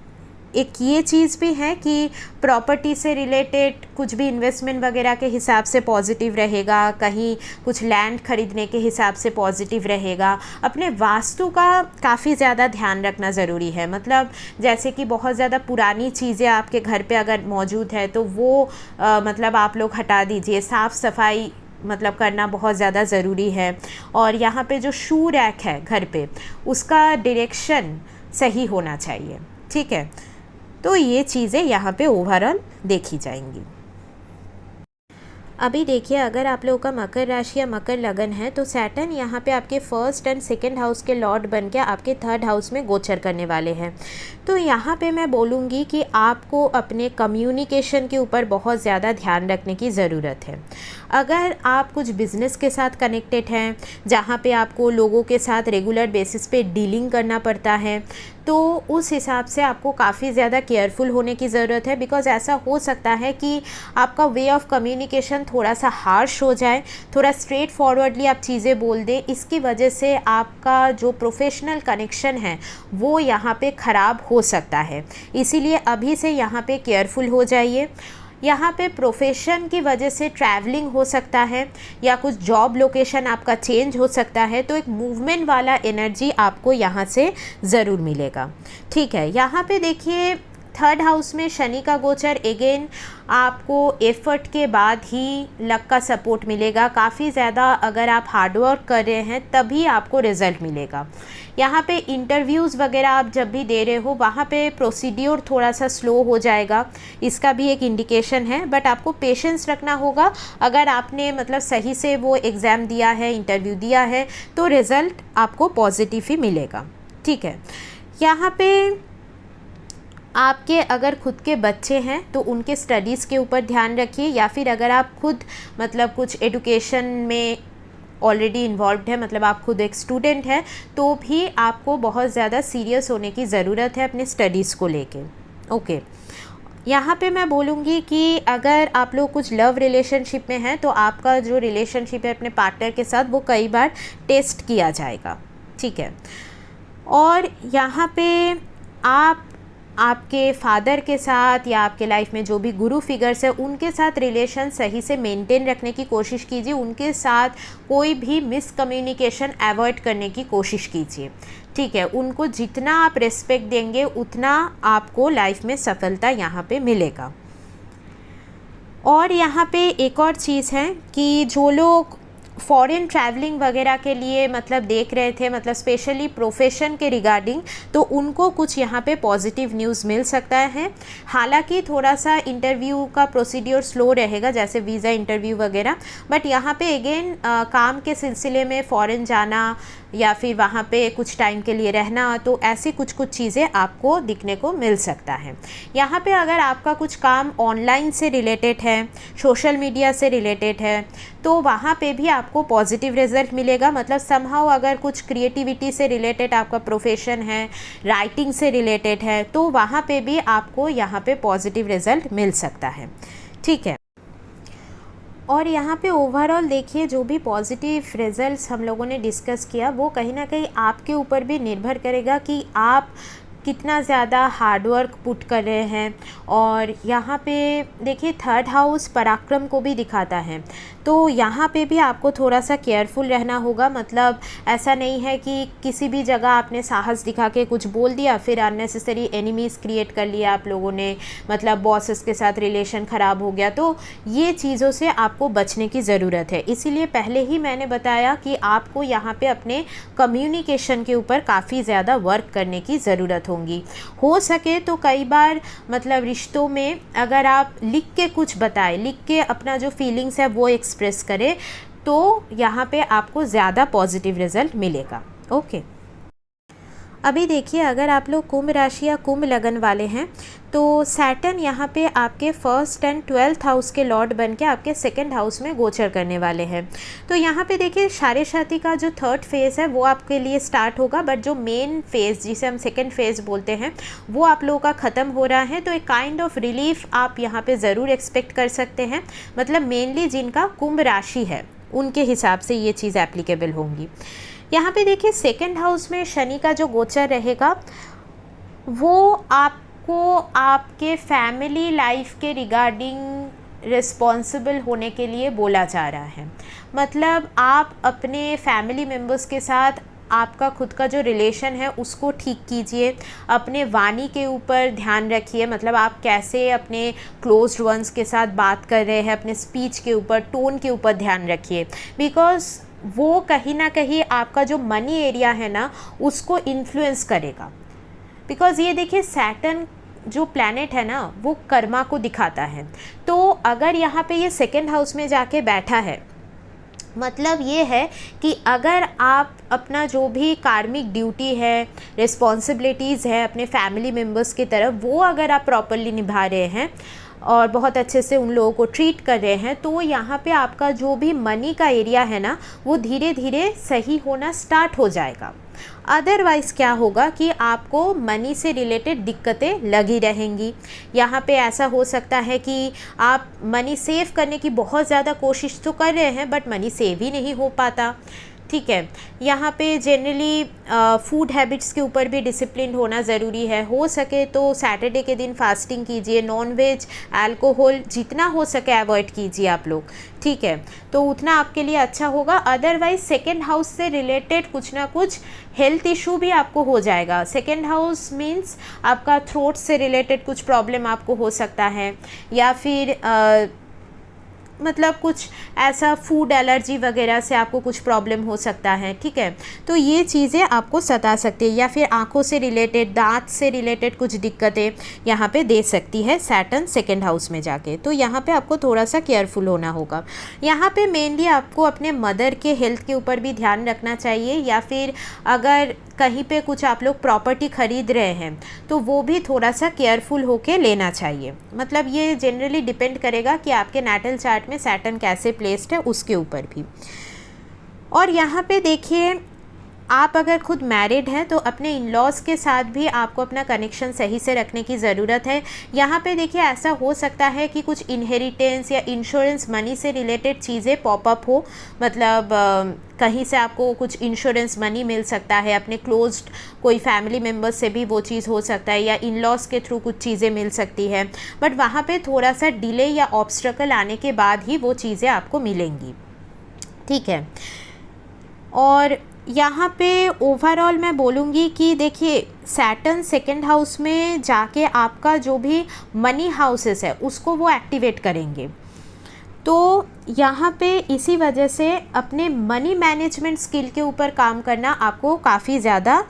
एक ये चीज़ भी है कि प्रॉपर्टी से रिलेटेड कुछ भी इन्वेस्टमेंट वगैरह के हिसाब से पॉजिटिव रहेगा, कहीं कुछ लैंड खरीदने के हिसाब से पॉजिटिव रहेगा। अपने वास्तु का काफ़ी ज़्यादा ध्यान रखना ज़रूरी है, मतलब जैसे कि बहुत ज़्यादा पुरानी चीज़ें आपके घर पे अगर मौजूद है तो वो मतलब आप लोग हटा दीजिए, साफ़ सफाई मतलब करना बहुत ज़्यादा ज़रूरी है। और यहाँ पे जो शू रैक है घर पे, उसका डायरेक्शन सही होना चाहिए। ठीक है, तो ये चीज़ें यहाँ पे ओवरऑल देखी जाएंगी। अभी देखिए, अगर आप लोगों का मकर राशि या मकर लगन है तो सैटर्न यहाँ पे आपके 1st एंड 2nd हाउस के लॉर्ड बन के आपके 3rd हाउस में गोचर करने वाले हैं। तो यहाँ पे मैं बोलूँगी कि आपको अपने कम्युनिकेशन के ऊपर बहुत ज़्यादा ध्यान रखने की ज़रूरत है। अगर आप कुछ बिज़नेस के साथ कनेक्टेड हैं, जहाँ पे आपको लोगों के साथ रेगुलर बेसिस पे डीलिंग करना पड़ता है, तो उस हिसाब से आपको काफ़ी ज़्यादा केयरफुल होने की ज़रूरत है। बिकॉज़ ऐसा हो सकता है कि आपका वे ऑफ कम्युनिकेशन थोड़ा सा हार्श हो जाए, थोड़ा स्ट्रेट फॉरवर्डली आप चीज़ें बोल दें, इसकी वजह से आपका जो प्रोफेशनल कनेक्शन है वो यहाँ पे ख़राब हो सकता है। इसीलिए अभी से यहाँ पे केयरफुल हो जाइए। यहाँ पे प्रोफेशन की वजह से ट्रैवलिंग हो सकता है या कुछ जॉब लोकेशन आपका चेंज हो सकता है, तो एक मूवमेंट वाला एनर्जी आपको यहाँ से ज़रूर मिलेगा। ठीक है, यहाँ पे देखिए 3rd हाउस में शनि का गोचर, अगेन आपको एफर्ट के बाद ही लक का सपोर्ट मिलेगा। काफ़ी ज़्यादा अगर आप हार्डवर्क कर रहे हैं तभी आपको रिज़ल्ट मिलेगा। यहाँ पे इंटरव्यूज़ वगैरह आप जब भी दे रहे हो वहाँ पे प्रोसीड्योर थोड़ा सा स्लो हो जाएगा, इसका भी एक इंडिकेशन है। बट आपको पेशेंस रखना होगा। अगर आपने मतलब सही से वो एग्ज़ाम दिया है, इंटरव्यू दिया है, तो रिज़ल्ट आपको पॉजिटिव ही मिलेगा। ठीक है, यहाँ पे आपके अगर खुद के बच्चे हैं तो उनके स्टडीज़ के ऊपर ध्यान रखिए, या फिर अगर आप खुद मतलब कुछ एजुकेशन में ऑलरेडी इन्वॉल्व्ड है, मतलब आप खुद एक स्टूडेंट हैं, तो भी आपको बहुत ज़्यादा सीरियस होने की ज़रूरत है अपने स्टडीज़ को लेके। ओके, यहाँ पे मैं बोलूँगी कि अगर आप लोग कुछ लव रिलेशनशिप में हैं तो आपका जो रिलेशनशिप है अपने पार्टनर के साथ वो कई बार टेस्ट किया जाएगा। ठीक है, और यहाँ पे आप आपके फादर के साथ या आपके लाइफ में जो भी गुरु फिगर्स है उनके साथ रिलेशन सही से मेंटेन रखने की कोशिश कीजिए। उनके साथ कोई भी मिसकम्युनिकेशन अवॉइड करने की कोशिश कीजिए। ठीक है, उनको जितना आप रिस्पेक्ट देंगे उतना आपको लाइफ में सफलता यहाँ पे मिलेगा। और यहाँ पे एक और चीज़ है कि जो लोग फॉरेन ट्रैवलिंग वगैरह के लिए मतलब देख रहे थे, मतलब स्पेशली प्रोफेशन के रिगार्डिंग, तो उनको कुछ यहाँ पे पॉजिटिव न्यूज़ मिल सकता है। हालांकि थोड़ा सा इंटरव्यू का प्रोसीड्योर स्लो रहेगा, जैसे वीज़ा इंटरव्यू वगैरह, बट यहाँ पे अगेन काम के सिलसिले में फ़ॉरेन जाना या फिर वहाँ पे कुछ टाइम के लिए रहना, तो ऐसी कुछ चीज़ें आपको दिखने को मिल सकता है। यहाँ पे अगर आपका कुछ काम ऑनलाइन से रिलेटेड है, सोशल मीडिया से रिलेटेड है, तो वहाँ पे भी आपको पॉजिटिव रिजल्ट मिलेगा। मतलब समहाउ अगर कुछ क्रिएटिविटी से रिलेटेड आपका प्रोफेशन है, राइटिंग से रिलेटेड है, तो वहाँ पे भी आपको यहाँ पे पॉजिटिव रिजल्ट मिल सकता है। ठीक है, और यहाँ पे ओवरऑल देखिए जो भी पॉजिटिव रिजल्ट्स हम लोगों ने डिस्कस किया वो कहीं ना कहीं आपके ऊपर भी निर्भर करेगा कि आप कितना ज़्यादा हार्डवर्क पुट कर रहे हैं। और यहाँ पे देखिए 3rd हाउस पराक्रम को भी दिखाता है, तो यहाँ पे भी आपको थोड़ा सा केयरफुल रहना होगा। मतलब ऐसा नहीं है कि किसी भी जगह आपने साहस दिखा के कुछ बोल दिया, फिर अननेसेसरी एनिमीज़ क्रिएट कर लिया आप लोगों ने, मतलब बॉसेस के साथ रिलेशन ख़राब हो गया। तो ये चीज़ों से आपको बचने की ज़रूरत है। इसीलिए पहले ही मैंने बताया कि आपको यहाँ पे अपने कम्युनिकेशन के ऊपर काफ़ी ज़्यादा वर्क करने की ज़रूरत होगी। हो सके तो कई बार मतलब रिश्तों में अगर आप लिख के कुछ बताएं, लिख के अपना जो फीलिंग्स है वो एक्सप्रेस करें, तो यहाँ पे आपको ज़्यादा पॉजिटिव रिजल्ट मिलेगा। ओके, अभी देखिए, अगर आप लोग कुंभ राशि या कुंभ लगन वाले हैं तो सैटर्न यहाँ पे आपके 1st एंड 12th हाउस के लॉर्ड बन के आपके 2nd हाउस में गोचर करने वाले हैं। तो यहाँ पे देखिए, क्षारेशाती का जो 3rd फेज़ है वो आपके लिए स्टार्ट होगा, बट जो मेन फेज़ जिसे हम 2nd फेज़ बोलते हैं वो आप लोगों का ख़त्म हो रहा है। तो एक काइंड ऑफ रिलीफ आप यहाँ पे ज़रूर एक्सपेक्ट कर सकते हैं। मतलब मेनली जिनका कुंभ राशि है उनके हिसाब से ये चीज़ एप्लीकेबल होंगी। यहाँ पे देखिए, 2nd हाउस में शनि का जो गोचर रहेगा वो आपको आपके फैमिली लाइफ के रिगार्डिंग रिस्पॉन्सिबल होने के लिए बोला जा रहा है। मतलब आप अपने फैमिली मेम्बर्स के साथ आपका खुद का जो रिलेशन है उसको ठीक कीजिए, अपने वाणी के ऊपर ध्यान रखिए। मतलब आप कैसे अपने क्लोज्ड वंस के साथ बात कर रहे हैं, अपने स्पीच के ऊपर, टोन के ऊपर ध्यान रखिए, बिकॉज़ वो कहीं ना कहीं आपका जो मनी एरिया है ना उसको इन्फ्लुएंस करेगा। बिकॉज़ ये देखिए, सैटर्न जो प्लैनेट है ना वो कर्मा को दिखाता है। तो अगर यहाँ पे ये 2nd हाउस में जाके बैठा है, मतलब ये है कि अगर आप अपना जो भी कार्मिक ड्यूटी है, रिस्पॉन्सिबिलिटीज़ है अपने फैमिली मेम्बर्स की तरफ, वो अगर आप प्रॉपरली निभा रहे हैं और बहुत अच्छे से उन लोगों को ट्रीट कर रहे हैं, तो यहाँ पे आपका जो भी मनी का एरिया है ना वो धीरे धीरे सही होना स्टार्ट हो जाएगा। अदरवाइज़ क्या होगा कि आपको मनी से रिलेटेड दिक्कतें लगी रहेंगी। यहाँ पे ऐसा हो सकता है कि आप मनी सेव करने की बहुत ज़्यादा कोशिश तो कर रहे हैं बट मनी सेव ही नहीं हो पाता। ठीक है, यहाँ पे जनरली फूड हैबिट्स के ऊपर भी डिसिप्लिन होना ज़रूरी है। हो सके तो सैटरडे के दिन फास्टिंग कीजिए, नॉन वेज, अल्कोहल जितना हो सके अवॉइड कीजिए आप लोग। ठीक है, तो उतना आपके लिए अच्छा होगा। अदरवाइज 2nd हाउस से रिलेटेड कुछ ना कुछ हेल्थ इशू भी आपको हो जाएगा। 2nd हाउस मीन्स आपका थ्रोट से रिलेटेड कुछ प्रॉब्लम आपको हो सकता है, या फिर मतलब कुछ ऐसा फूड एलर्जी वगैरह से आपको कुछ प्रॉब्लम हो सकता है। ठीक है, तो ये चीज़ें आपको सता सकती है, या फिर आंखों से रिलेटेड, दांत से रिलेटेड कुछ दिक्कतें यहाँ पे दे सकती है सैटर्न 2nd हाउस में जाके। तो यहाँ पे आपको थोड़ा सा केयरफुल होना होगा। यहाँ पे मेनली आपको अपने मदर के हेल्थ के ऊपर भी ध्यान रखना चाहिए, या फिर अगर कहीं पे कुछ आप लोग प्रॉपर्टी ख़रीद रहे हैं तो वो भी थोड़ा सा केयरफुल होके लेना चाहिए। मतलब ये जनरली डिपेंड करेगा कि आपके नैटल चार्ट में सैटर्न कैसे प्लेस्ड है उसके ऊपर भी। और यहाँ पे देखिए, आप अगर खुद मैरिड हैं तो अपने इन लॉज़ के साथ भी आपको अपना कनेक्शन सही से रखने की ज़रूरत है। यहाँ पे देखिए, ऐसा हो सकता है कि कुछ इनहेरिटेंस या इंश्योरेंस मनी से रिलेटेड चीज़ें पॉपअप हो। मतलब कहीं से आपको कुछ इंश्योरेंस मनी मिल सकता है, अपने क्लोज्ड कोई फैमिली मेम्बर्स से भी वो चीज़ हो सकता है, या इन लॉज़ के थ्रू कुछ चीज़ें मिल सकती है। बट वहाँ पे थोड़ा सा डिले या ऑब्स्टेकल आने के बाद ही वो चीज़ें आपको मिलेंगी। ठीक है, और यहाँ पे ओवरऑल मैं बोलूँगी कि देखिए, सैटर्न 2nd हाउस में जाके आपका जो भी मनी हाउसेस है उसको वो एक्टिवेट करेंगे। तो यहाँ पे इसी वजह से अपने मनी मैनेजमेंट स्किल के ऊपर काम करना आपको काफ़ी ज़्यादा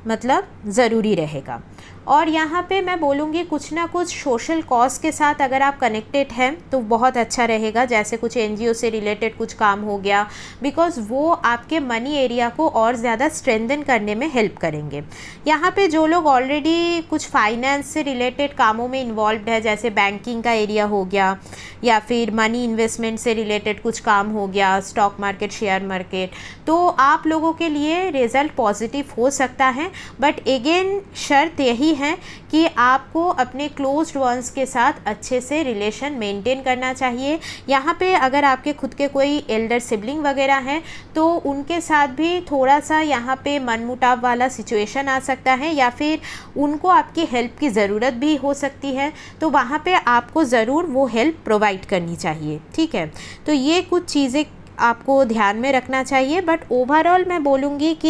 मतलब ज़रूरी रहेगा। और यहाँ पे मैं बोलूँगी कुछ ना कुछ सोशल कॉज के साथ अगर आप कनेक्टेड हैं तो बहुत अच्छा रहेगा, जैसे कुछ NGO से रिलेटेड कुछ काम हो गया, बिकॉज़ वो आपके मनी एरिया को और ज़्यादा स्ट्रेंथन करने में हेल्प करेंगे। यहाँ पे जो लोग ऑलरेडी कुछ फाइनेंस से रिलेटेड कामों में इन्वॉल्व है, जैसे बैंकिंग का एरिया हो गया, या फिर मनी इन्वेस्टमेंट से रिलेटेड कुछ काम हो गया, स्टॉक मार्केट, शेयर मार्केट, तो आप लोगों के लिए रिज़ल्ट पॉजिटिव हो सकता है। बट अगेन शर्त यही है कि आपको अपने क्लोज्ड वंस के साथ अच्छे से रिलेशन मेंटेन करना चाहिए। यहाँ पे अगर आपके खुद के कोई एल्डर सिबलिंग वगैरह हैं तो उनके साथ भी थोड़ा सा यहाँ पे मनमुटाव वाला सिचुएशन आ सकता है, या फिर उनको आपकी हेल्प की ज़रूरत भी हो सकती है, तो वहाँ पे आपको ज़रूर वो हेल्प प्रोवाइड करनी चाहिए। ठीक है, तो ये कुछ चीज़ें आपको ध्यान में रखना चाहिए। बट ओवरऑल मैं बोलूँगी कि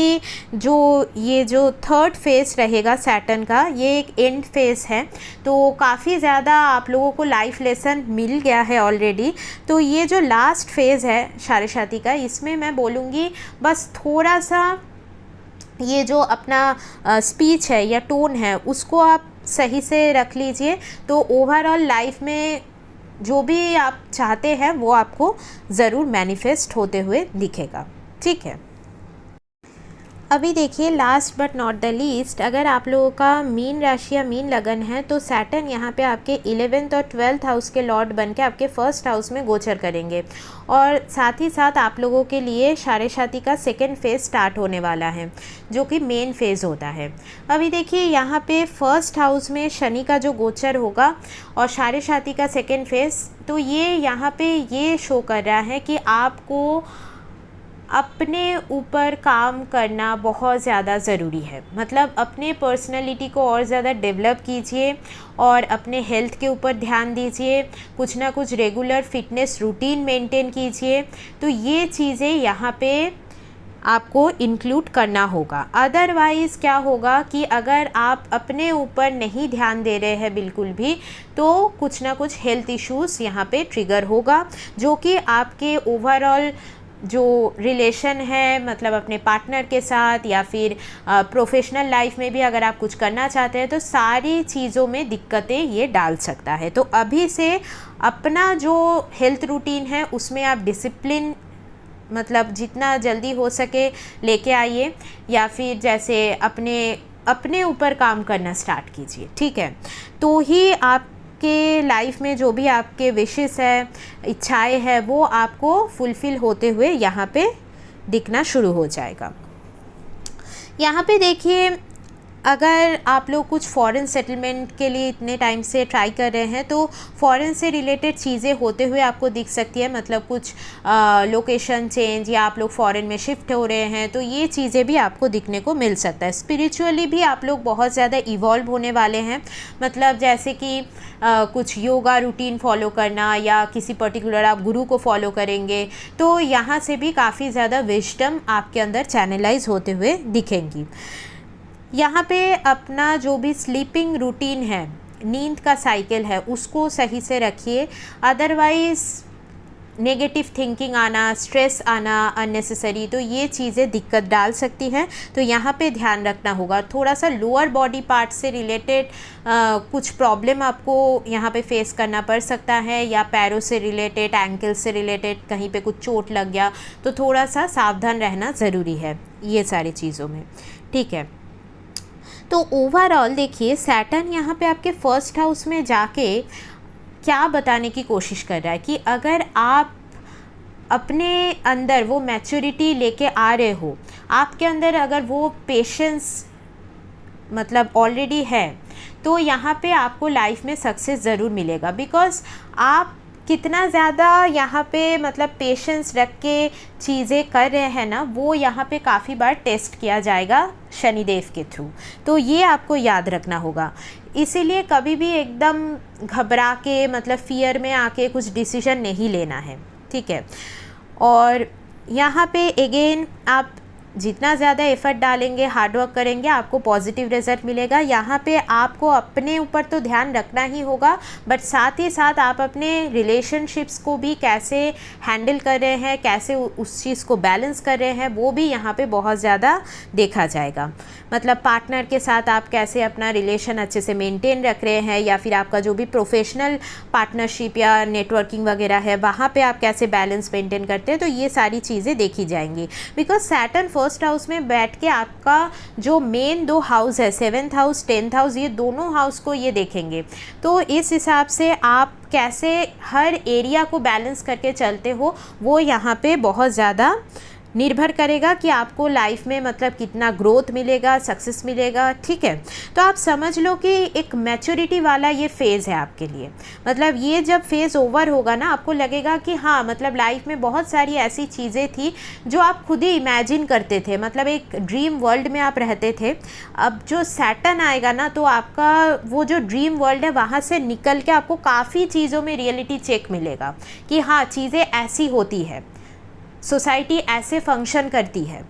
ये जो 3rd फेज़ रहेगा सैटर्न का, ये एक एंड फेज़ है, तो काफ़ी ज़्यादा आप लोगों को लाइफ लेसन मिल गया है ऑलरेडी। तो ये जो लास्ट फेज़ है क्षारेशाती का, इसमें मैं बोलूँगी बस थोड़ा सा ये जो अपना स्पीच है या टोन है उसको आप सही से रख लीजिए, तो ओवरऑल लाइफ में जो भी आप चाहते हैं वो आपको ज़रूर मैनिफेस्ट होते हुए दिखेगा। ठीक है, अभी देखिए last but not the least, अगर आप लोगों का मीन राशि या मीन लगन है तो सैटर्न यहाँ पे आपके 11th और 12th हाउस के लॉर्ड बन के आपके फर्स्ट हाउस में गोचर करेंगे और साथ ही साथ आप लोगों के लिए शारेशाती का सेकेंड फेज़ स्टार्ट होने वाला है जो कि मेन फेज़ होता है। अभी देखिए यहाँ पे फर्स्ट हाउस में शनि का जो गोचर होगा और शारेशाती का सेकेंड फेज़, तो ये यहाँ पे ये शो कर रहा है कि आपको अपने ऊपर काम करना बहुत ज़्यादा ज़रूरी है। मतलब अपने पर्सनैलिटी को और ज़्यादा डेवलप कीजिए और अपने हेल्थ के ऊपर ध्यान दीजिए, कुछ ना कुछ रेगुलर फिटनेस रूटीन मेंटेन कीजिए। तो ये चीज़ें यहाँ पे आपको इंक्लूड करना होगा। अदरवाइज़ क्या होगा कि अगर आप अपने ऊपर नहीं ध्यान दे रहे हैं बिल्कुल भी, तो कुछ ना कुछ हेल्थ इश्यूज़ यहाँ पे ट्रिगर होगा जो कि आपके ओवरऑल जो रिलेशन है, मतलब अपने पार्टनर के साथ या फिर प्रोफेशनल लाइफ में भी अगर आप कुछ करना चाहते हैं तो सारी चीज़ों में दिक्कतें ये डाल सकता है। तो अभी से अपना जो हेल्थ रूटीन है उसमें आप डिसिप्लिन मतलब जितना जल्दी हो सके लेके आइए, या फिर जैसे अपने ऊपर काम करना स्टार्ट कीजिए, ठीक है। तो ही आप के लाइफ में जो भी आपके विशेस है, इच्छाएं है, वो आपको फुलफ़िल होते हुए यहाँ पे दिखना शुरू हो जाएगा। यहाँ पे देखिए अगर आप लोग कुछ फॉरेन सेटलमेंट के लिए इतने टाइम से ट्राई कर रहे हैं तो फॉरेन से रिलेटेड चीज़ें होते हुए आपको दिख सकती है। मतलब कुछ लोकेशन चेंज या आप लोग फॉरेन में शिफ्ट हो रहे हैं, तो ये चीज़ें भी आपको दिखने को मिल सकता है। स्पिरिचुअली भी आप लोग बहुत ज़्यादा इवॉल्व होने वाले हैं। मतलब जैसे कि कुछ योगा रूटीन फॉलो करना या किसी पर्टिकुलर आप गुरु को फॉलो करेंगे, तो यहाँ से भी काफ़ी ज़्यादा विजडम आपके अंदर चैनलाइज होते हुए दिखेंगी। यहाँ पे अपना जो भी स्लीपिंग रूटीन है, नींद का साइकिल है, उसको सही से रखिए। अदरवाइज़ नेगेटिव थिंकिंग आना, स्ट्रेस आना अननेसेसरी, तो ये चीज़ें दिक्कत डाल सकती हैं। तो यहाँ पे ध्यान रखना होगा। थोड़ा सा लोअर बॉडी पार्ट से रिलेटेड कुछ प्रॉब्लम आपको यहाँ पे फेस करना पड़ सकता है, या पैरों से रिलेटेड, एंकल से रिलेटेड कहीं पे कुछ चोट लग गया, तो थोड़ा सा सावधान रहना ज़रूरी है ये सारी चीज़ों में, ठीक है। तो ओवरऑल देखिए सैटर्न यहाँ पे आपके फर्स्ट हाउस में जाके क्या बताने की कोशिश कर रहा है कि अगर आप अपने अंदर वो मैच्योरिटी लेके आ रहे हो, आपके अंदर अगर वो पेशेंस मतलब ऑलरेडी है, तो यहाँ पे आपको लाइफ में सक्सेस ज़रूर मिलेगा। बिकॉज़ आप कितना ज़्यादा यहाँ पे मतलब पेशेंस रख के चीज़ें कर रहे हैं ना, वो यहाँ पे काफ़ी बार टेस्ट किया जाएगा शनिदेव के थ्रू। तो ये आपको याद रखना होगा। इसीलिए कभी भी एकदम घबरा के मतलब फियर में आके कुछ डिसीजन नहीं लेना है, ठीक है। और यहाँ पे अगेन आप जितना ज़्यादा एफर्ट डालेंगे, हार्डवर्क करेंगे, आपको पॉजिटिव रिजल्ट मिलेगा। यहाँ पे आपको अपने ऊपर तो ध्यान रखना ही होगा, बट साथ ही साथ आप अपने रिलेशनशिप्स को भी कैसे हैंडल कर रहे हैं, कैसे उस चीज़ को बैलेंस कर रहे हैं, वो भी यहाँ पे बहुत ज़्यादा देखा जाएगा। मतलब पार्टनर के साथ आप कैसे अपना रिलेशन अच्छे से मेंटेन रख रहे हैं, या फिर आपका जो भी प्रोफेशनल पार्टनरशिप या नेटवर्किंग वगैरह है, वहाँ पे आप कैसे बैलेंस मेंटेन करते हैं, तो ये सारी चीज़ें देखी जाएंगी। बिकॉज सैटर्न फर्स्ट हाउस में बैठ के आपका जो मेन 2 हाउस है, 7th हाउस, 10th हाउस, ये दोनों हाउस को ये देखेंगे। तो इस हिसाब से आप कैसे हर एरिया को बैलेंस करके चलते हो, वो यहाँ पे बहुत ज़्यादा निर्भर करेगा कि आपको लाइफ में मतलब कितना ग्रोथ मिलेगा, सक्सेस मिलेगा, ठीक है। तो आप समझ लो कि एक मैच्योरिटी वाला ये फेज़ है आपके लिए। मतलब ये जब फेज़ ओवर होगा ना, आपको लगेगा कि हाँ, मतलब लाइफ में बहुत सारी ऐसी चीज़ें थी जो आप खुद ही इमेजिन करते थे, मतलब एक ड्रीम वर्ल्ड में आप रहते थे। अब जो सैटर्न आएगा ना, तो आपका वो जो ड्रीम वर्ल्ड है वहाँ से निकल के आपको काफ़ी चीज़ों में रियलिटी चेक मिलेगा कि हाँ, चीज़ें ऐसी होती है, सोसाइटी ऐसे फंक्शन करती है,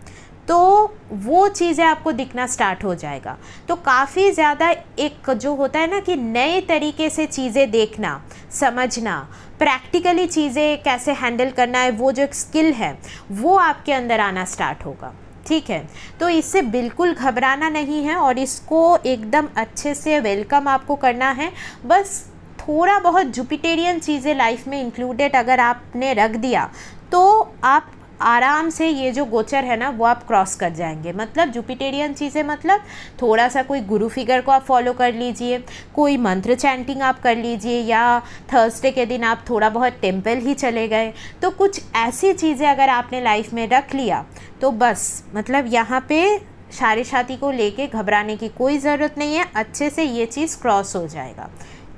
तो वो चीज़ें आपको दिखना स्टार्ट हो जाएगा। तो काफ़ी ज़्यादा एक जो होता है ना कि नए तरीके से चीज़ें देखना, समझना, प्रैक्टिकली चीज़ें कैसे हैंडल करना है, वो जो एक स्किल है वो आपके अंदर आना स्टार्ट होगा, ठीक है। तो इससे बिल्कुल घबराना नहीं है और इसको एकदम अच्छे से वेलकम आपको करना है। बस थोड़ा बहुत जुपिटेरियन चीज़ें लाइफ में इंक्लूडेड अगर आपने रख दिया, तो आप आराम से ये जो गोचर है ना वो आप क्रॉस कर जाएंगे। मतलब जुपिटेरियन चीज़ें, मतलब थोड़ा सा कोई गुरु फिगर को आप फॉलो कर लीजिए, कोई मंत्र चैंटिंग आप कर लीजिए, या थर्सडे के दिन आप थोड़ा बहुत टेम्पल ही चले गए। तो कुछ ऐसी चीज़ें अगर आपने लाइफ में रख लिया तो बस मतलब यहाँ पे साढ़े साथी को लेके घबराने की कोई ज़रूरत नहीं है, अच्छे से ये चीज़ क्रॉस हो जाएगा।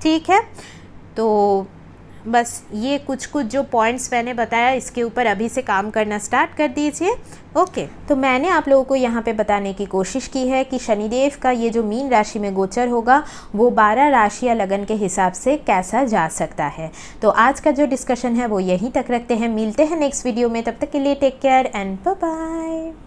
ठीक है, तो बस ये कुछ जो पॉइंट्स मैंने बताया इसके ऊपर अभी से काम करना स्टार्ट कर दीजिए। ओके, तो मैंने आप लोगों को यहाँ पे बताने की कोशिश की है कि शनिदेव का ये जो मीन राशि में गोचर होगा वो 12 राशि या लगन के हिसाब से कैसा जा सकता है। तो आज का जो डिस्कशन है वो यहीं तक रखते हैं, मिलते हैं नेक्स्ट वीडियो में। तब तक के लिए take care and bye bye.